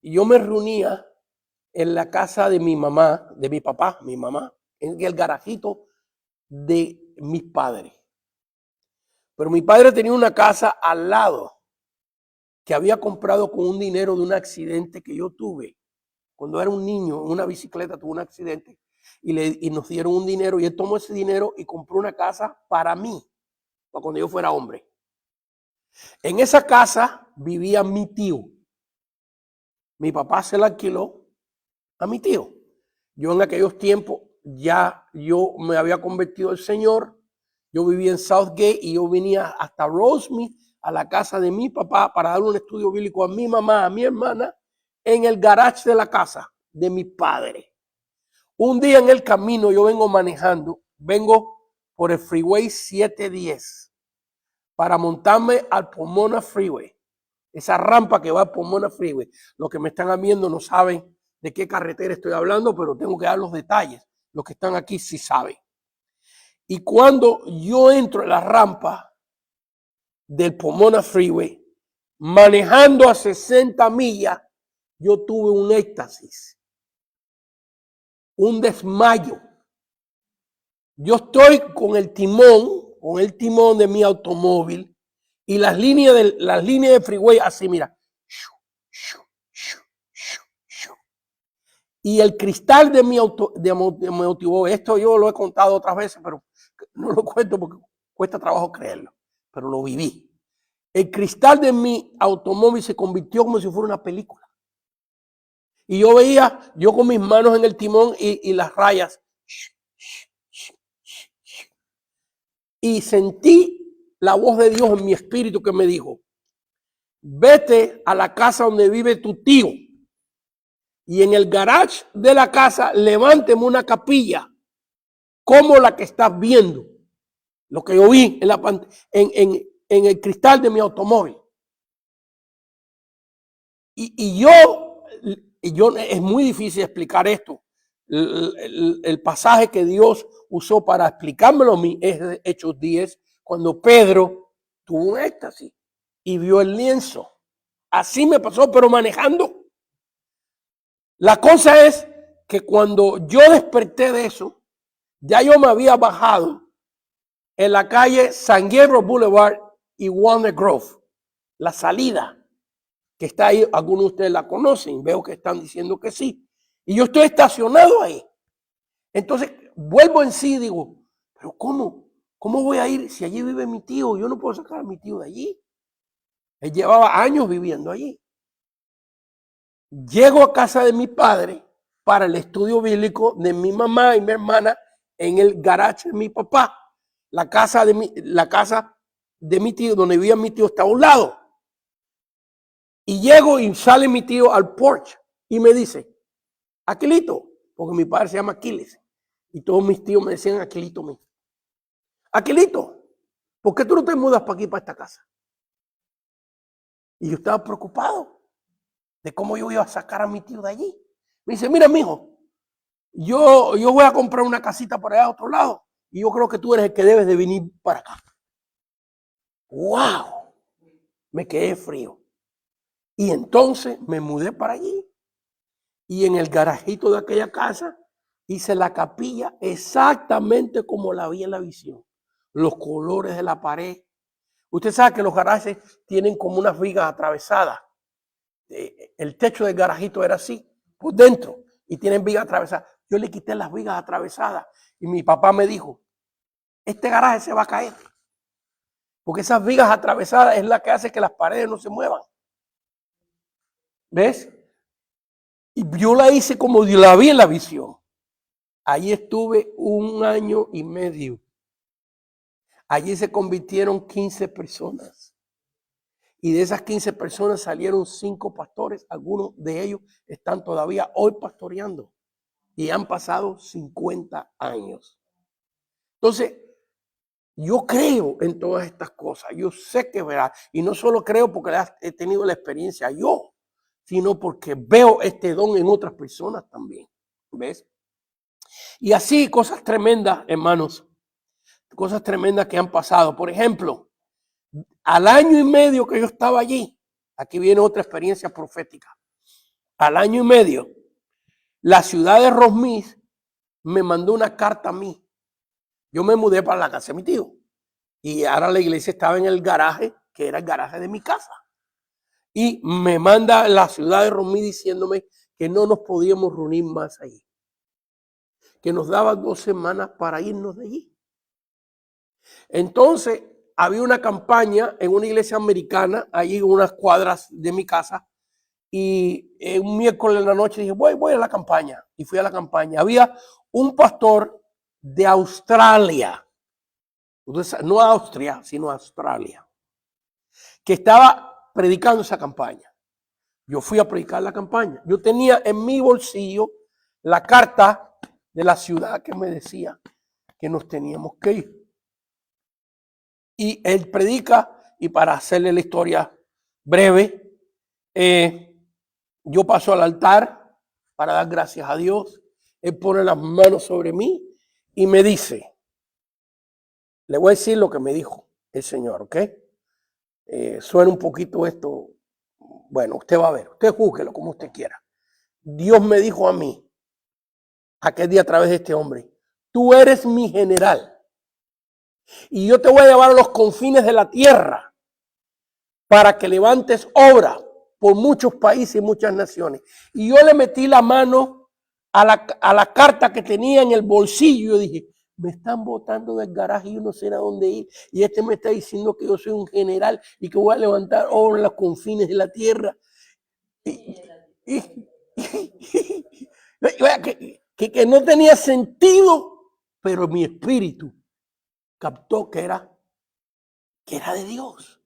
y yo me reunía en la casa de mi mamá, de mi papá, mi mamá, en el garajito de mis padres. Pero mi padre tenía una casa al lado que había comprado con un dinero de un accidente que yo tuve. Cuando era un niño, en una bicicleta tuve un accidente y nos dieron un dinero y él tomó ese dinero y compró una casa para mí, para cuando yo fuera hombre. En esa casa vivía mi tío. Mi papá se la alquiló a mi tío. Yo en aquellos tiempos ya yo me había convertido al Señor. Yo vivía en Southgate y yo venía hasta Rosemead a la casa de mi papá para dar un estudio bíblico a mi mamá, a mi hermana, en el garage de la casa de mi padre. Un día en el camino yo vengo manejando, vengo por el Freeway 710 para montarme al Pomona Freeway, esa rampa que va al Pomona Freeway. Los que me están viendo no saben de qué carretera estoy hablando, pero tengo que dar los detalles. Los que están aquí sí saben. Y cuando yo entro en la rampa del Pomona Freeway, manejando a 60 millas, yo tuve un éxtasis, un desmayo. Yo estoy con el timón de mi automóvil y las líneas de freeway así, mira. Y el cristal de mi automóvil, esto yo lo he contado otras veces, pero no lo cuento porque cuesta trabajo creerlo, pero lo viví. El cristal de mi automóvil se convirtió como si fuera una película. Y yo veía, yo con mis manos en el timón y las rayas. Y sentí la voz de Dios en mi espíritu que me dijo, vete a la casa donde vive tu tío. Y en el garage de la casa, levánteme una capilla como la que estás viendo. Lo que yo vi en el cristal de mi automóvil. Y yo, es muy difícil explicar esto. El pasaje que Dios usó para explicármelo a mí es de Hechos 10, cuando Pedro tuvo un éxtasis y vio el lienzo. Así me pasó, pero manejando. La cosa es que cuando yo desperté de eso, ya yo me había bajado en la calle San Gabriel Boulevard y Walnut Grove, la salida que está ahí. Algunos de ustedes la conocen, veo que están diciendo que sí. Y yo estoy estacionado ahí. Entonces vuelvo en sí y digo, pero ¿cómo voy a ir si allí vive mi tío? Yo no puedo sacar a mi tío de allí. Él llevaba años viviendo allí. Llego a casa de mi padre para el estudio bíblico de mi mamá y mi hermana en el garage de mi papá. La casa de mi tío, donde vivía mi tío, está a un lado. Y llego y sale mi tío al porch y me dice, Aquilito, porque mi padre se llama Aquiles. Y todos mis tíos me decían Aquilito mío. Aquilito, ¿por qué tú no te mudas para aquí, para esta casa? Y yo estaba preocupado de cómo yo iba a sacar a mi tío de allí. Me dice, mira, mijo, yo voy a comprar una casita por allá a otro lado y yo creo que tú eres el que debes de venir para acá. ¡Wow! Me quedé frío. Y entonces me mudé para allí y en el garajito de aquella casa hice la capilla exactamente como la vi en la visión. Los colores de la pared. Usted sabe que los garajes tienen como unas vigas atravesadas. El techo del garajito era así, por dentro, y tienen vigas atravesadas. Yo le quité las vigas atravesadas y mi papá me dijo, este garaje se va a caer, porque esas vigas atravesadas es la que hace que las paredes no se muevan. ¿Ves? Y yo la hice como la vi en la visión. Allí estuve 1 año y medio. Allí se convirtieron 15 personas. Y de esas 15 personas salieron 5 pastores. Algunos de ellos están todavía hoy pastoreando. Y han pasado 50 años. Entonces, yo creo en todas estas cosas. Yo sé que es verdad. Y no solo creo porque he tenido la experiencia yo, sino porque veo este don en otras personas también. ¿Ves? Y así cosas tremendas, hermanos. Cosas tremendas que han pasado. Por ejemplo, al año y medio que yo estaba allí, aquí viene otra experiencia profética. Al año y medio, la ciudad de Rosemead me mandó una carta a mí. Yo me mudé para la casa de mi tío. Y ahora la iglesia estaba en el garaje, que era el garaje de mi casa. Y me manda la ciudad de Rosemead diciéndome que no nos podíamos reunir más ahí. que nos daba 2 semanas para irnos de allí. Entonces, había una campaña en una iglesia americana, allí en unas cuadras de mi casa, y un miércoles en la noche dije, voy a la campaña, y fui a la campaña. Había un pastor de Australia, no Austria, sino Australia, que estaba predicando esa campaña. Yo fui a predicar la campaña. Yo tenía en mi bolsillo la carta de la ciudad que me decía que nos teníamos que ir. Y él predica, y para hacerle la historia breve, yo paso al altar para dar gracias a Dios. Él pone las manos sobre mí y me dice, le voy a decir lo que me dijo el Señor, ¿ok? Suena un poquito esto, bueno, usted va a ver, usted júzguelo como usted quiera. Dios me dijo a mí, aquel día a través de este hombre, tú eres mi general y yo te voy a llevar a los confines de la tierra para que levantes obra por muchos países y muchas naciones. Y yo le metí la mano a la carta que tenía en el bolsillo y dije, me están botando del garaje y yo no sé a dónde ir. Y este me está diciendo que yo soy un general y que voy a levantar obra en los confines de la tierra. Que no tenía sentido, pero mi espíritu captó que era de Dios.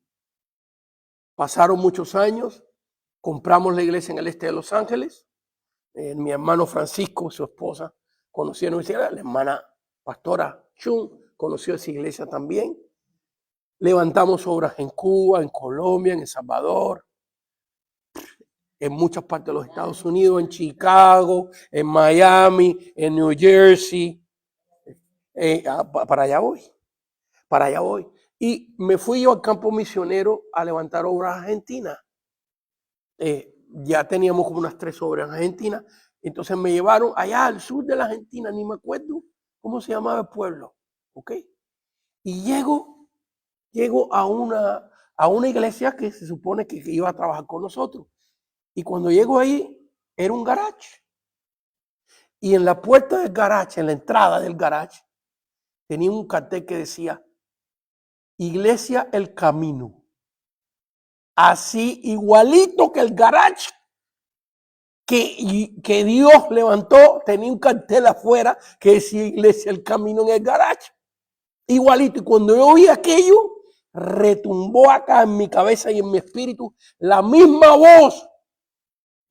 Pasaron muchos años, compramos la iglesia en el este de Los Ángeles. Mi hermano Francisco, su esposa, conocieron la hermana pastora Chun, conoció esa iglesia también. Levantamos obras en Cuba, en Colombia, en El Salvador, en muchas partes de los Estados Unidos, en Chicago, en Miami, en New Jersey. Para allá voy. Y me fui yo al campo misionero a levantar obras argentinas. Ya teníamos como unas 3 obras en Argentina. Entonces me llevaron allá al sur de la Argentina, ni me acuerdo cómo se llamaba el pueblo. ¿Ok? Y llego a una iglesia que se supone que iba a trabajar con nosotros. Y cuando llego ahí, era un garage. Y en la puerta del garage, en la entrada del garage, tenía un cartel que decía, Iglesia El Camino. Así igualito que el garage que Dios levantó, tenía un cartel afuera que decía Iglesia El Camino en el garage. Igualito. Y cuando yo vi aquello, retumbó acá en mi cabeza y en mi espíritu la misma voz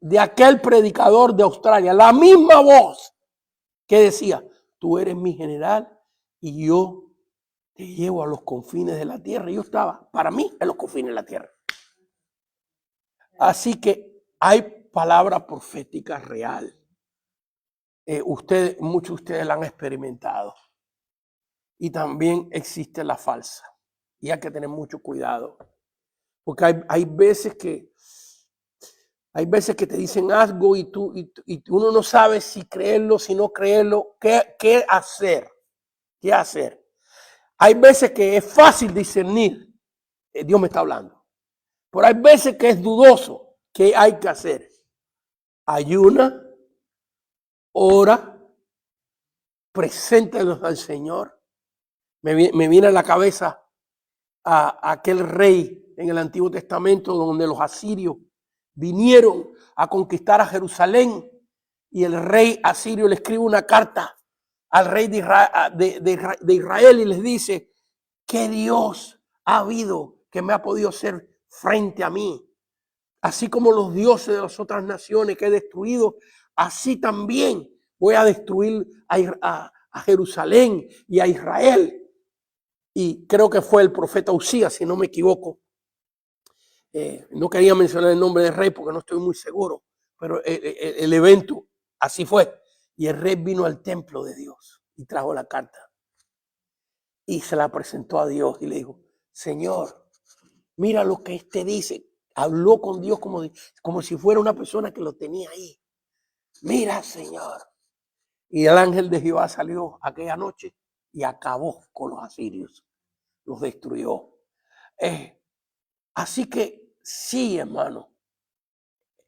de aquel predicador de Australia, la misma voz que decía, tú eres mi general y yo te llevo a los confines de la tierra. Yo estaba, para mí, en los confines de la tierra. Así que hay palabra profética real. Muchos de ustedes la han experimentado. Y también existe la falsa. Y hay que tener mucho cuidado. Porque hay veces que te dicen algo y uno no sabe si creerlo, si no creerlo. ¿Qué hacer? ¿Qué hacer? Hay veces que es fácil discernir. Dios me está hablando. Pero hay veces que es dudoso. ¿Qué hay que hacer? Ayuna, ora, preséntalos al Señor. Me viene a la cabeza a aquel rey en el Antiguo Testamento donde los asirios vinieron a conquistar a Jerusalén y el rey asirio le escribe una carta al rey de Israel y les dice, ¿qué Dios ha habido que me ha podido hacer frente a mí? Así como los dioses de las otras naciones que he destruido, así también voy a destruir a Jerusalén y a Israel. Y creo que fue el profeta Usías, si no me equivoco. No quería mencionar el nombre del rey porque no estoy muy seguro, pero el evento así fue. Y el rey vino al templo de Dios y trajo la carta. Y se la presentó a Dios y le dijo, Señor, mira lo que este dice. Habló con Dios como si fuera una persona que lo tenía ahí. Mira, Señor. Y el ángel de Jehová salió aquella noche y acabó con los asirios. Los destruyó. Así que sí, hermano.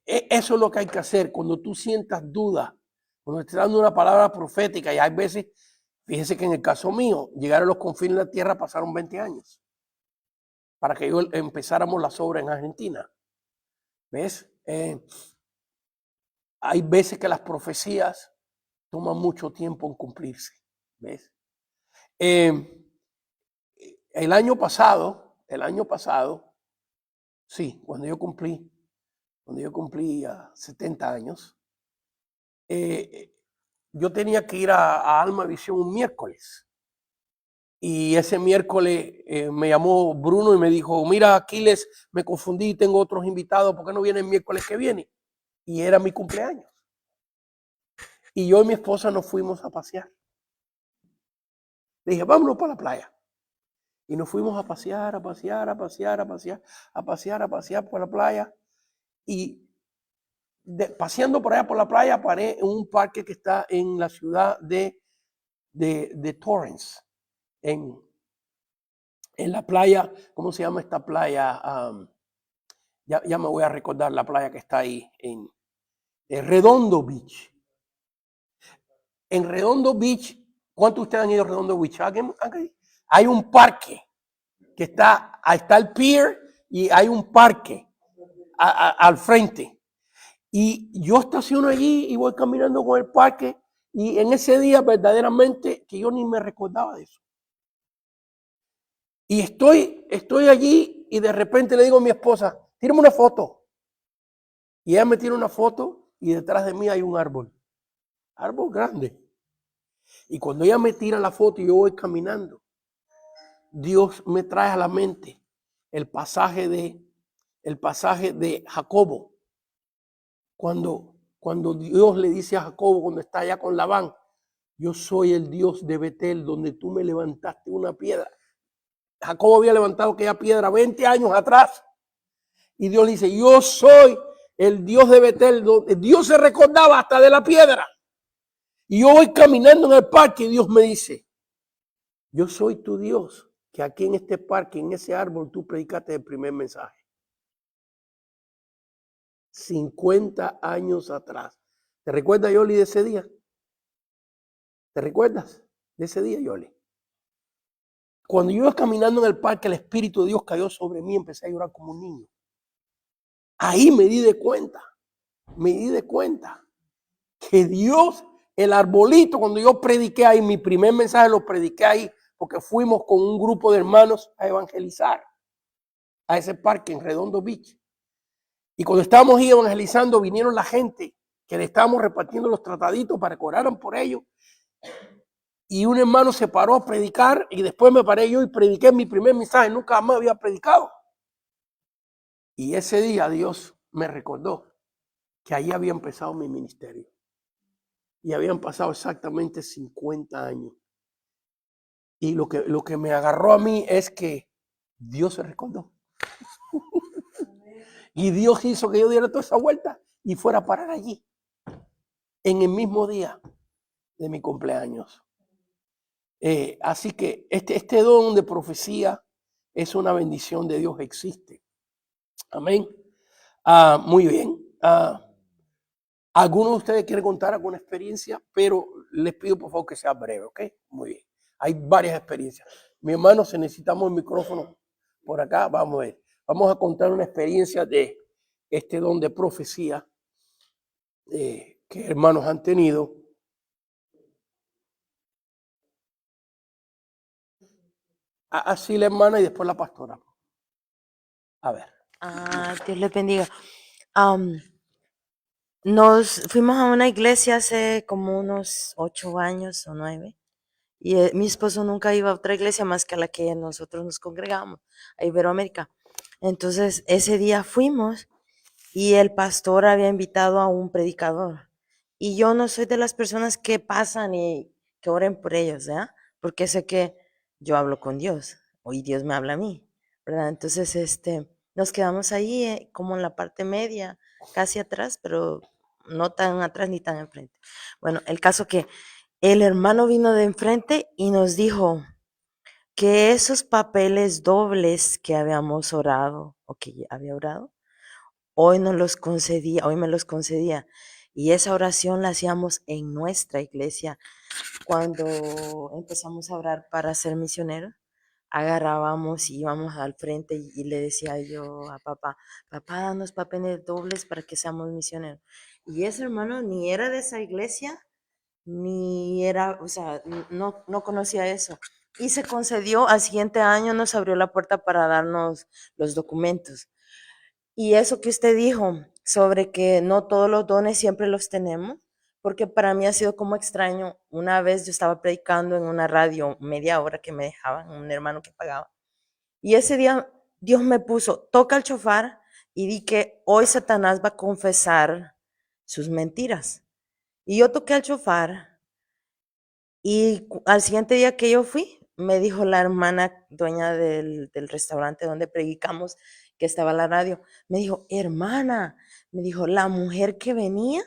Eso es lo que hay que hacer cuando tú sientas duda, Cuando estoy dando una palabra profética, y hay veces, fíjese que en el caso mío, llegar a los confines de la tierra pasaron 20 años para que yo empezáramos las obras en Argentina. ¿Ves? Hay veces que las profecías toman mucho tiempo en cumplirse. ¿Ves? El año pasado, sí, cuando yo cumplí 70 años, yo tenía que ir a Alma Visión un miércoles. Y ese miércoles me llamó Bruno y me dijo, mira, Aquiles, me confundí, tengo otros invitados, ¿por qué no viene el miércoles que viene? Y era mi cumpleaños. Y yo y mi esposa nos fuimos a pasear. Le dije, vámonos para la playa. Y nos fuimos a pasear por la playa. Y paseando por allá por la playa, paré en un parque que está en la ciudad de Torrance, en la playa. ¿Cómo se llama esta playa? Ya me voy a recordar la playa que está ahí, en Redondo Beach. En Redondo Beach, ¿cuántos de ustedes han ido a Redondo Beach? Hay un parque que está el pier y hay un parque al frente. Y yo estaciono allí y voy caminando con el parque, y en ese día verdaderamente que yo ni me recordaba de eso. Y estoy allí y de repente le digo a mi esposa, tírame una foto. Y ella me tira una foto y detrás de mí hay un árbol grande. Y cuando ella me tira la foto y yo voy caminando, Dios me trae a la mente el pasaje de Jacobo. Cuando Dios le dice a Jacobo, cuando está allá con Labán, yo soy el Dios de Betel, donde tú me levantaste una piedra. Jacobo había levantado aquella piedra 20 años atrás. Y Dios le dice, yo soy el Dios de Betel, donde Dios se recordaba hasta de la piedra. Y yo voy caminando en el parque y Dios me dice, yo soy tu Dios, que aquí en este parque, en ese árbol, tú predicaste el primer mensaje. 50 años atrás. ¿Te recuerdas, Yoli, de ese día? ¿Te recuerdas de ese día, Yoli? Cuando yo iba caminando en el parque, el Espíritu de Dios cayó sobre mí y empecé a llorar como un niño. Ahí me di de cuenta que Dios, el arbolito, cuando yo prediqué ahí, mi primer mensaje lo prediqué ahí, porque fuimos con un grupo de hermanos a evangelizar a ese parque en Redondo Beach. Y cuando estábamos ahí evangelizando, vinieron la gente que le estábamos repartiendo los trataditos para que oraran por ellos. Y un hermano se paró a predicar y después me paré yo y prediqué mi primer mensaje. Nunca más había predicado. Y ese día Dios me recordó que ahí había empezado mi ministerio. Y habían pasado exactamente 50 años. Y lo que me agarró a mí es que Dios se recordó. Y Dios hizo que yo diera toda esa vuelta y fuera a parar allí, en el mismo día de mi cumpleaños. Así que este don de profecía es una bendición de Dios, existe. Amén. Muy bien. Algunos de ustedes quieren contar alguna experiencia, pero les pido por favor que sea breve, ¿ok? Muy bien. Hay varias experiencias. Mi hermano, si necesitamos el micrófono por acá, vamos a ver. Vamos a contar una experiencia de este don de profecía que hermanos han tenido. Así la hermana y después la pastora. A ver. Dios les bendiga. Nos fuimos a una iglesia hace como unos 8 años o 9. Y mi esposo nunca iba a otra iglesia más que a la que nosotros nos congregamos, a Iberoamérica. Entonces, ese día fuimos y el pastor había invitado a un predicador. Y yo no soy de las personas que pasan y que oren por ellos, ¿verdad? Porque sé que yo hablo con Dios, y Dios me habla a mí, ¿verdad? Entonces, nos quedamos ahí como en la parte media, casi atrás, pero no tan atrás ni tan enfrente. Bueno, el caso que el hermano vino de enfrente y nos dijo que esos papeles dobles que habíamos orado, o que había orado, hoy me los concedía. Y esa oración la hacíamos en nuestra iglesia. Cuando empezamos a orar para ser misioneros, agarrábamos y íbamos al frente y le decía yo a papá, papá, danos papeles dobles para que seamos misioneros. Y ese hermano ni era de esa iglesia, ni era, o sea, no conocía eso. Y se concedió, al siguiente año nos abrió la puerta para darnos los documentos. Y eso que usted dijo sobre que no todos los dones siempre los tenemos, porque para mí ha sido como extraño. Una vez yo estaba predicando en una radio media hora que me dejaban, un hermano que pagaba. Y ese día Dios me puso, toca el chofar y di que hoy Satanás va a confesar sus mentiras. Y yo toqué el chofar y al siguiente día que yo fui, me dijo la hermana dueña del restaurante donde predicamos, que estaba la radio, me dijo, hermana, me dijo, la mujer que venía,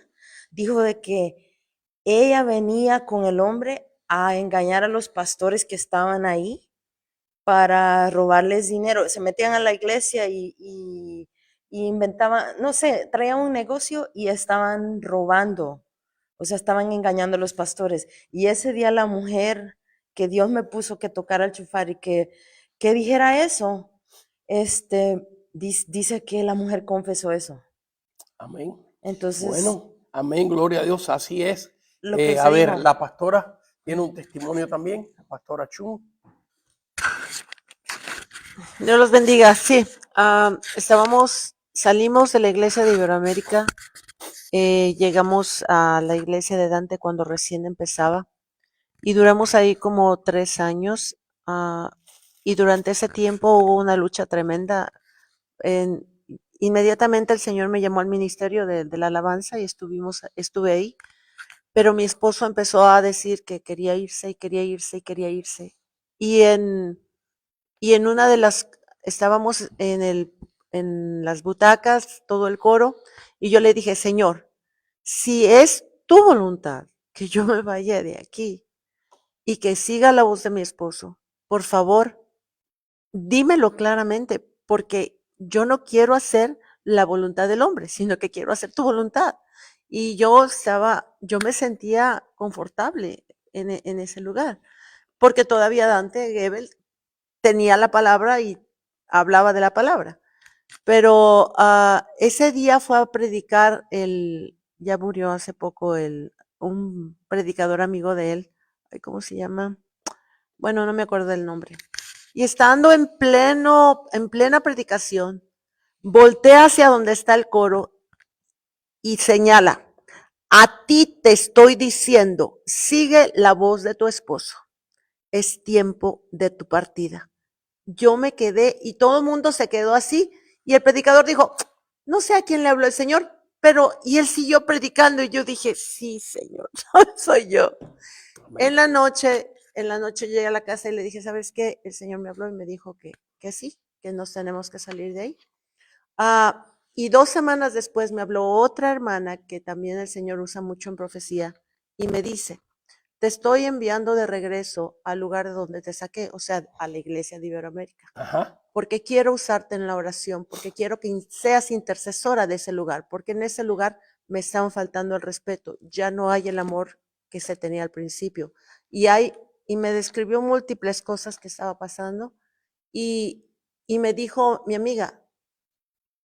dijo de que ella venía con el hombre a engañar a los pastores que estaban ahí para robarles dinero. Se metían a la iglesia y inventaban, no sé, traían un negocio y estaban robando, o sea, estaban engañando a los pastores. Y ese día la mujer que Dios me puso que tocara el chofar y que dijera eso, dice que la mujer confesó eso. Amén. Entonces, Bueno, amén, gloria a Dios, así es. lo que A usted ver, dijo, la pastora tiene un testimonio también, la pastora Chun. Dios los bendiga. Sí, salimos de la iglesia de Iberoamérica, llegamos a la iglesia de Dante cuando recién empezaba y duramos ahí como 3 años. Y durante ese tiempo hubo una lucha tremenda. En- Inmediatamente el Señor me llamó al ministerio de la alabanza y estuve ahí, pero mi esposo empezó a decir que quería irse y quería irse y quería irse. Y en y en una de las, estábamos en las butacas, todo el coro, y yo le dije, Señor, si es tu voluntad que yo me vaya de aquí y que siga la voz de mi esposo, por favor, dímelo claramente, porque yo no quiero hacer la voluntad del hombre, sino que quiero hacer tu voluntad. Y yo me sentía confortable en ese lugar, porque todavía Dante Gebel tenía la palabra y hablaba de la palabra. Pero ese día fue a predicar ya murió hace poco un predicador amigo de él, ¿cómo se llama? Bueno, no me acuerdo del nombre. Y estando en plena predicación, voltea hacia donde está el coro y señala, a ti te estoy diciendo, sigue la voz de tu esposo, es tiempo de tu partida. Yo me quedé y todo el mundo se quedó así y el predicador dijo, no sé a quién le habló el Señor, pero y él siguió predicando y yo dije, sí, Señor, soy yo. Amén. En la noche llegué a la casa y le dije, ¿sabes qué? El Señor me habló y me dijo que sí, que nos tenemos que salir de ahí. Y 2 semanas después me habló otra hermana que también el Señor usa mucho en profecía y me dice, te estoy enviando de regreso al lugar de donde te saqué, o sea, a la iglesia de Iberoamérica, Ajá. porque quiero usarte en la oración, porque quiero que seas intercesora de ese lugar, porque en ese lugar me están faltando el respeto, ya no hay el amor que se tenía al principio. Y me describió múltiples cosas que estaba pasando y, y me dijo, mi amiga,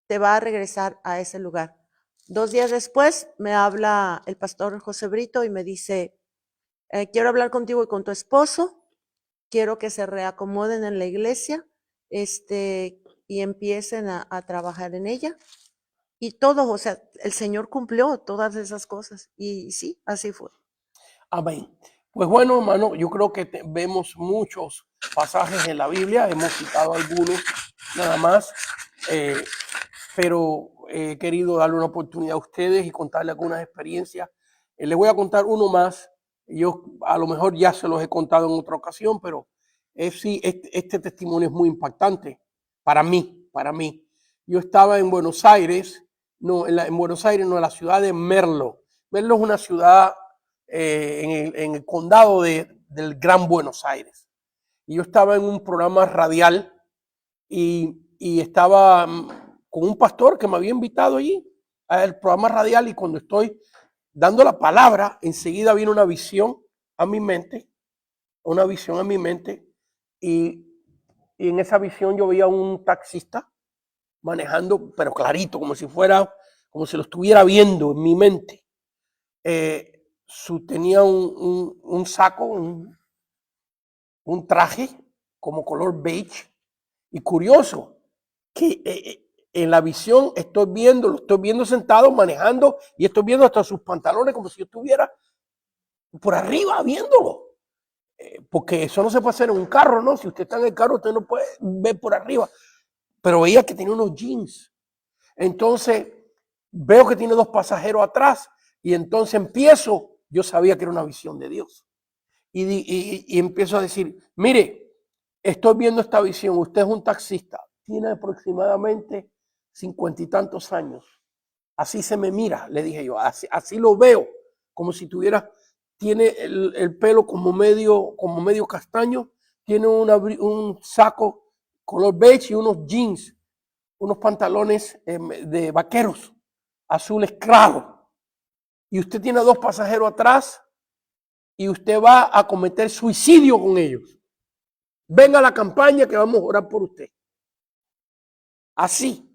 te va a regresar a ese lugar. 2 días después me habla el pastor José Brito y me dice, quiero hablar contigo y con tu esposo, quiero que se reacomoden en la iglesia, y empiecen a trabajar en ella. Y todo, o sea, el Señor cumplió todas esas cosas. Y sí, así fue. Amén. Pues bueno, hermano, yo creo que vemos muchos pasajes en la Biblia, hemos citado algunos nada más, pero he querido darle una oportunidad a ustedes y contarle algunas experiencias. Les voy a contar uno más. Yo a lo mejor ya se los he contado en otra ocasión, pero sí, este testimonio es muy impactante para mí, para mí. Yo estaba en Buenos Aires, no, en Buenos Aires, no, en la ciudad de Merlo. Merlo es una ciudad en el condado del Gran Buenos Aires. Y yo estaba en un programa radial y estaba con un pastor que me había invitado allí al programa radial y cuando estoy dando la palabra, enseguida vino una visión a mi mente, y en esa visión yo veía un taxista manejando, pero clarito, como si lo estuviera viendo en mi mente. Tenía un saco, un traje como color beige, y curioso que en la visión lo estoy viendo sentado manejando, y estoy viendo hasta sus pantalones como si yo estuviera por arriba viéndolo. Porque eso no se puede hacer en un carro, ¿no? Si usted está en el carro, usted no puede ver por arriba. Pero veía que tenía unos jeans. Entonces veo que tiene 2 pasajeros atrás, y entonces yo sabía que era una visión de Dios. Y empiezo a decir, mire, estoy viendo esta visión, usted es un taxista, tiene aproximadamente 50 y tantos años. Así se me mira, le dije yo, así lo veo, como si tiene el pelo como medio castaño, tiene un saco color beige y unos jeans, unos pantalones de vaqueros azules claros. Y usted tiene 2 pasajeros atrás y usted va a cometer suicidio con ellos. Venga a la campaña que vamos a orar por usted. Así.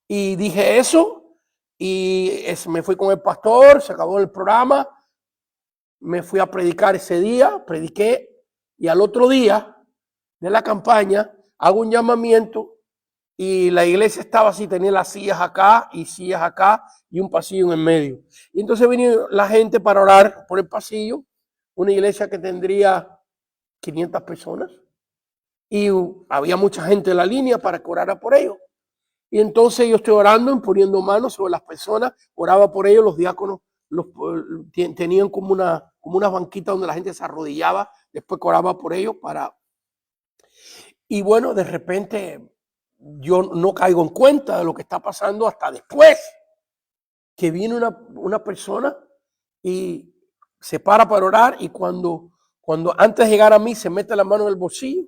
Y dije eso y me fui con el pastor, se acabó el programa, me fui a predicar ese día, prediqué, y al otro día de la campaña hago un llamamiento y la iglesia estaba así, tenía las sillas acá y un pasillo en el medio. Y entonces vino la gente para orar por el pasillo, una iglesia que tendría 500 personas, y había mucha gente en la línea para que orara por ellos. Y entonces yo estoy orando, poniendo manos sobre las personas, oraba por ellos, los diáconos tenían como una banquita donde la gente se arrodillaba, después que oraba por ellos y bueno, de repente yo no caigo en cuenta de lo que está pasando hasta después que viene una persona y se para orar, y cuando antes de llegar a mí se mete la mano en el bolsillo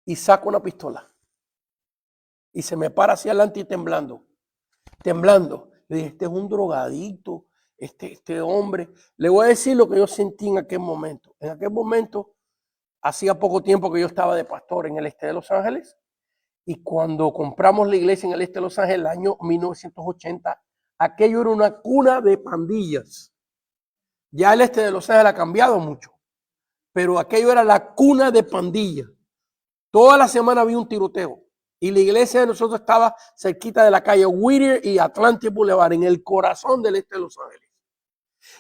y saca una pistola y se me para hacia adelante y temblando. Le dije, este es un drogadicto, este hombre. Le voy a decir lo que yo sentí en aquel momento. En aquel momento, hacía poco tiempo que yo estaba de pastor en el este de Los Ángeles, y cuando compramos la iglesia en el este de Los Ángeles, el año 1980, aquello era una cuna de pandillas. Ya el este de Los Ángeles ha cambiado mucho, pero aquello era la cuna de pandillas. Toda la semana había un tiroteo. Y la iglesia de nosotros estaba cerquita de la calle Whittier y Atlantic Boulevard, en el corazón del este de Los Ángeles.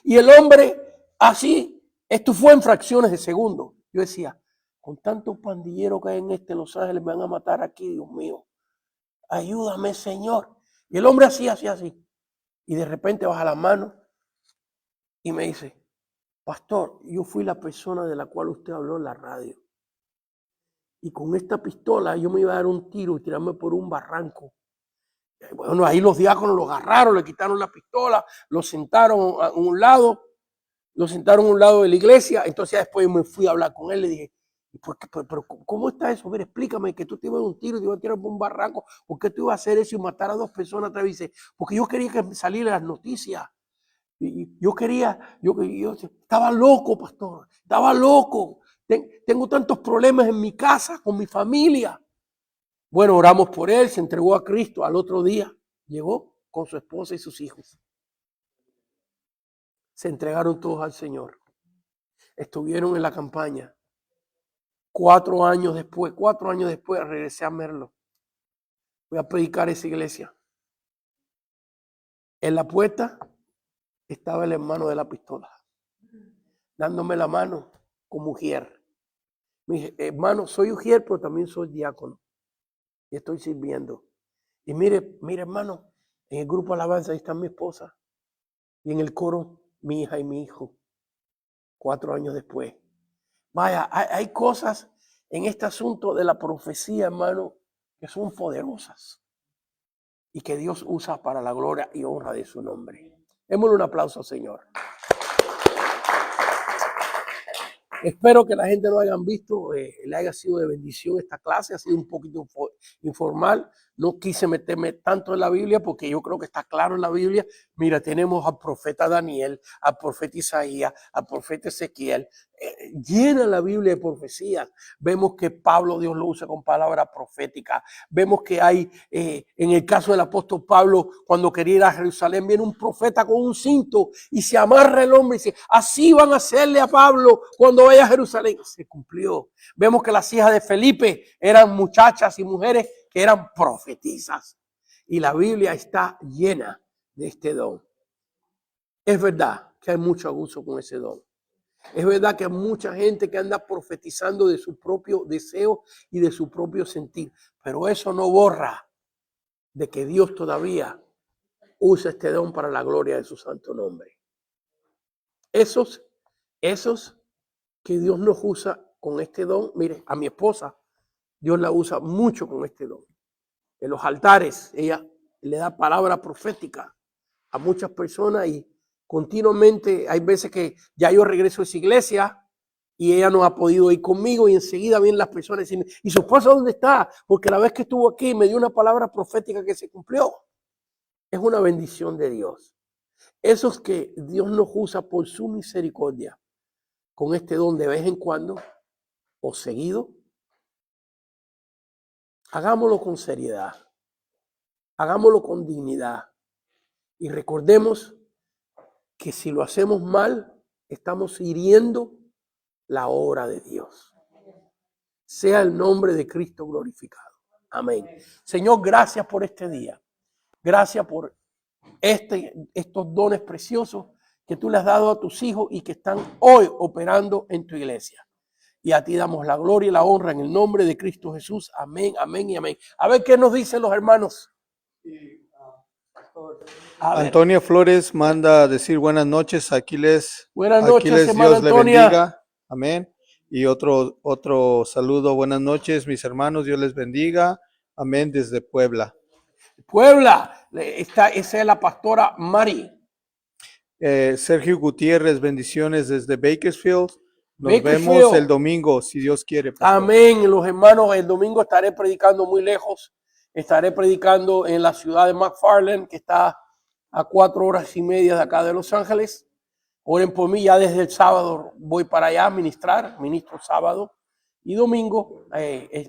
Y el hombre, así, esto fue en fracciones de segundo. Yo decía, con tantos pandilleros que hay en este Los Ángeles, me van a matar aquí, Dios mío. Ayúdame, Señor. Y el hombre así. Y de repente baja la mano y me dice, pastor, yo fui la persona de la cual usted habló en la radio. Y con esta pistola yo me iba a dar un tiro y tirarme por un barranco. Bueno, ahí los diáconos lo agarraron, le quitaron la pistola, lo sentaron a un lado de la iglesia. Entonces después me fui a hablar con él, le dije, pero ¿cómo está eso? Mira, explícame, que tú te ibas a dar un tiro y te ibas a tirar por un barranco. ¿Por qué tú ibas a hacer eso y matar a 2 personas otra vez? Dice, porque yo quería que saliera las noticias. Y yo estaba loco, pastor, estaba loco. Tengo tantos problemas en mi casa, con mi familia. Bueno, oramos por él, se entregó a Cristo. Al otro día llegó con su esposa y sus hijos. Se entregaron todos al Señor. Estuvieron en la campaña. 4 años después regresé a Merlo. Voy a predicar esa iglesia. En la puerta estaba el hermano de la pistola, dándome la mano como ujier. Me dije, hermano, soy ujier, pero también soy diácono. Y estoy sirviendo. Y mire, hermano, en el grupo alabanza ahí está mi esposa. Y en el coro, mi hija y mi hijo. 4 años después. Vaya, hay cosas en este asunto de la profecía, hermano, que son poderosas. Y que Dios usa para la gloria y honra de su nombre. Démosle un aplauso, Señor. Espero que la gente lo hayan visto, le haya sido de bendición esta clase, ha sido un poquito informal. No quise meterme tanto en la Biblia porque yo creo que está claro en la Biblia. Mira, tenemos al profeta Daniel, al profeta Isaías, al profeta Ezequiel. Llena la Biblia de profecías. Vemos que Pablo Dios lo usa con palabras proféticas. Vemos que hay, en el caso del apóstol Pablo, cuando quería ir a Jerusalén, viene un profeta con un cinto y se amarra el hombre y dice, así van a hacerle a Pablo cuando vaya a Jerusalén. Se cumplió. Vemos que las hijas de Felipe eran muchachas y mujeres que eran profetizas. Y la Biblia está llena de este don. Es verdad que hay mucho abuso con ese don. Es verdad que hay mucha gente que anda profetizando de su propio deseo y de su propio sentir. Pero eso no borra de que Dios todavía usa este don para la gloria de su santo nombre. Esos que Dios nos usa con este don, mire, a mi esposa, Dios la usa mucho con este don. En los altares, ella le da palabra profética a muchas personas y continuamente hay veces que ya yo regreso a esa iglesia y ella no ha podido ir conmigo y enseguida vienen las personas diciendo, ¿y su esposa dónde está? Porque la vez que estuvo aquí me dio una palabra profética que se cumplió. Es una bendición de Dios. Esos que Dios nos usa por su misericordia con este don de vez en cuando o seguido, hagámoslo con seriedad, hagámoslo con dignidad y recordemos que si lo hacemos mal, estamos hiriendo la obra de Dios. Sea el nombre de Cristo glorificado. Amén. Señor, gracias por este día. Gracias por estos dones preciosos que tú le has dado a tus hijos y que están hoy operando en tu iglesia. Y a ti damos la gloria y la honra en el nombre de Cristo Jesús. Amén, amén y amén. A ver qué nos dicen los hermanos. Antonia Flores manda a decir buenas noches. Buenas noches, hermana Dios le Antonia. bendiga. Amén. Y otro saludo. Buenas noches, mis hermanos. Dios les bendiga. Amén. Desde Puebla. Puebla, esa es la pastora Mari. Sergio Gutiérrez, bendiciones desde Bakersfield. Nos Bakersfield. vemos el domingo, si Dios quiere, pastor. Amén, los hermanos, el domingo estaré predicando muy lejos. Estaré predicando en la ciudad de McFarland, que está a 4 horas y media de acá de Los Ángeles. Oren por mí, ya desde el sábado voy para allá a ministro sábado y domingo,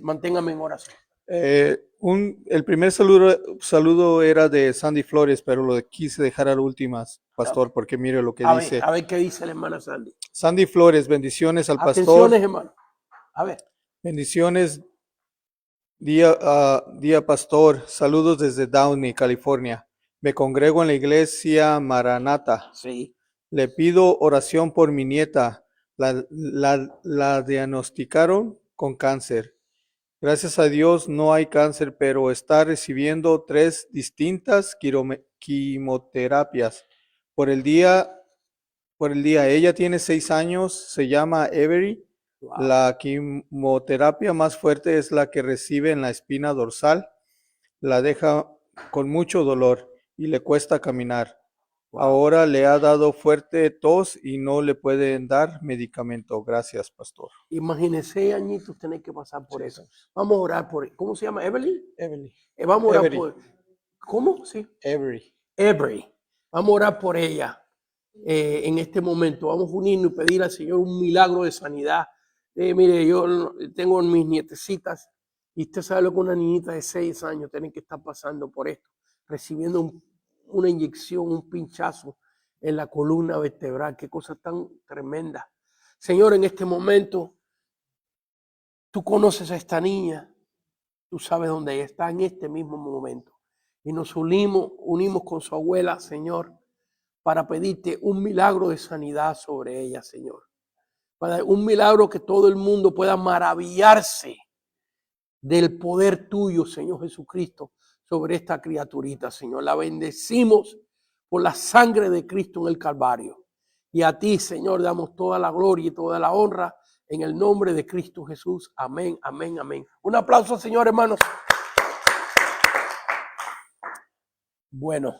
manténganme en oración. El primer saludo era de Sandy Flores, pero lo quise dejar a las últimas, pastor, porque mire lo que dice. A ver qué dice la hermana Sandy. Sandy Flores, bendiciones al pastor. Atenciones, hermano. A ver. Bendiciones, día pastor. Saludos desde Downey, California. Me congrego en la iglesia Maranata. Sí. Le pido oración por mi nieta. La diagnosticaron con cáncer. Gracias a Dios no hay cáncer, pero está recibiendo 3 distintas quimioterapias por el día. Ella tiene 6 años, se llama Avery. Wow. La quimioterapia más fuerte es la que recibe en la espina dorsal. La deja con mucho dolor y le cuesta caminar. Wow. Ahora le ha dado fuerte tos y no le pueden dar medicamento. Gracias, pastor. Imagínese, añitos, tener que pasar por eso. Vamos a orar por... ¿Cómo se llama? ¿Evelyn? Evelyn. Vamos a orar Avery. por... ¿Cómo? Sí. Avery. Avery. Vamos a orar por ella en este momento. Vamos a unirnos y pedir al Señor un milagro de sanidad. Mire, yo tengo mis nietecitas y usted sabe lo que una niñita de 6 años tiene que estar pasando por esto, recibiendo una inyección, un pinchazo en la columna vertebral. Qué cosa tan tremenda. Señor, en este momento, tú conoces a esta niña, tú sabes dónde ella está en este mismo momento. Y nos unimos con su abuela, Señor, para pedirte un milagro de sanidad sobre ella, Señor. Para un milagro que todo el mundo pueda maravillarse del poder tuyo, Señor Jesucristo, sobre esta criaturita, Señor. La bendecimos por la sangre de Cristo en el Calvario. Y a ti, Señor, damos toda la gloria y toda la honra en el nombre de Cristo Jesús. Amén, amén, amén. Un aplauso, Señor, hermanos. Bueno.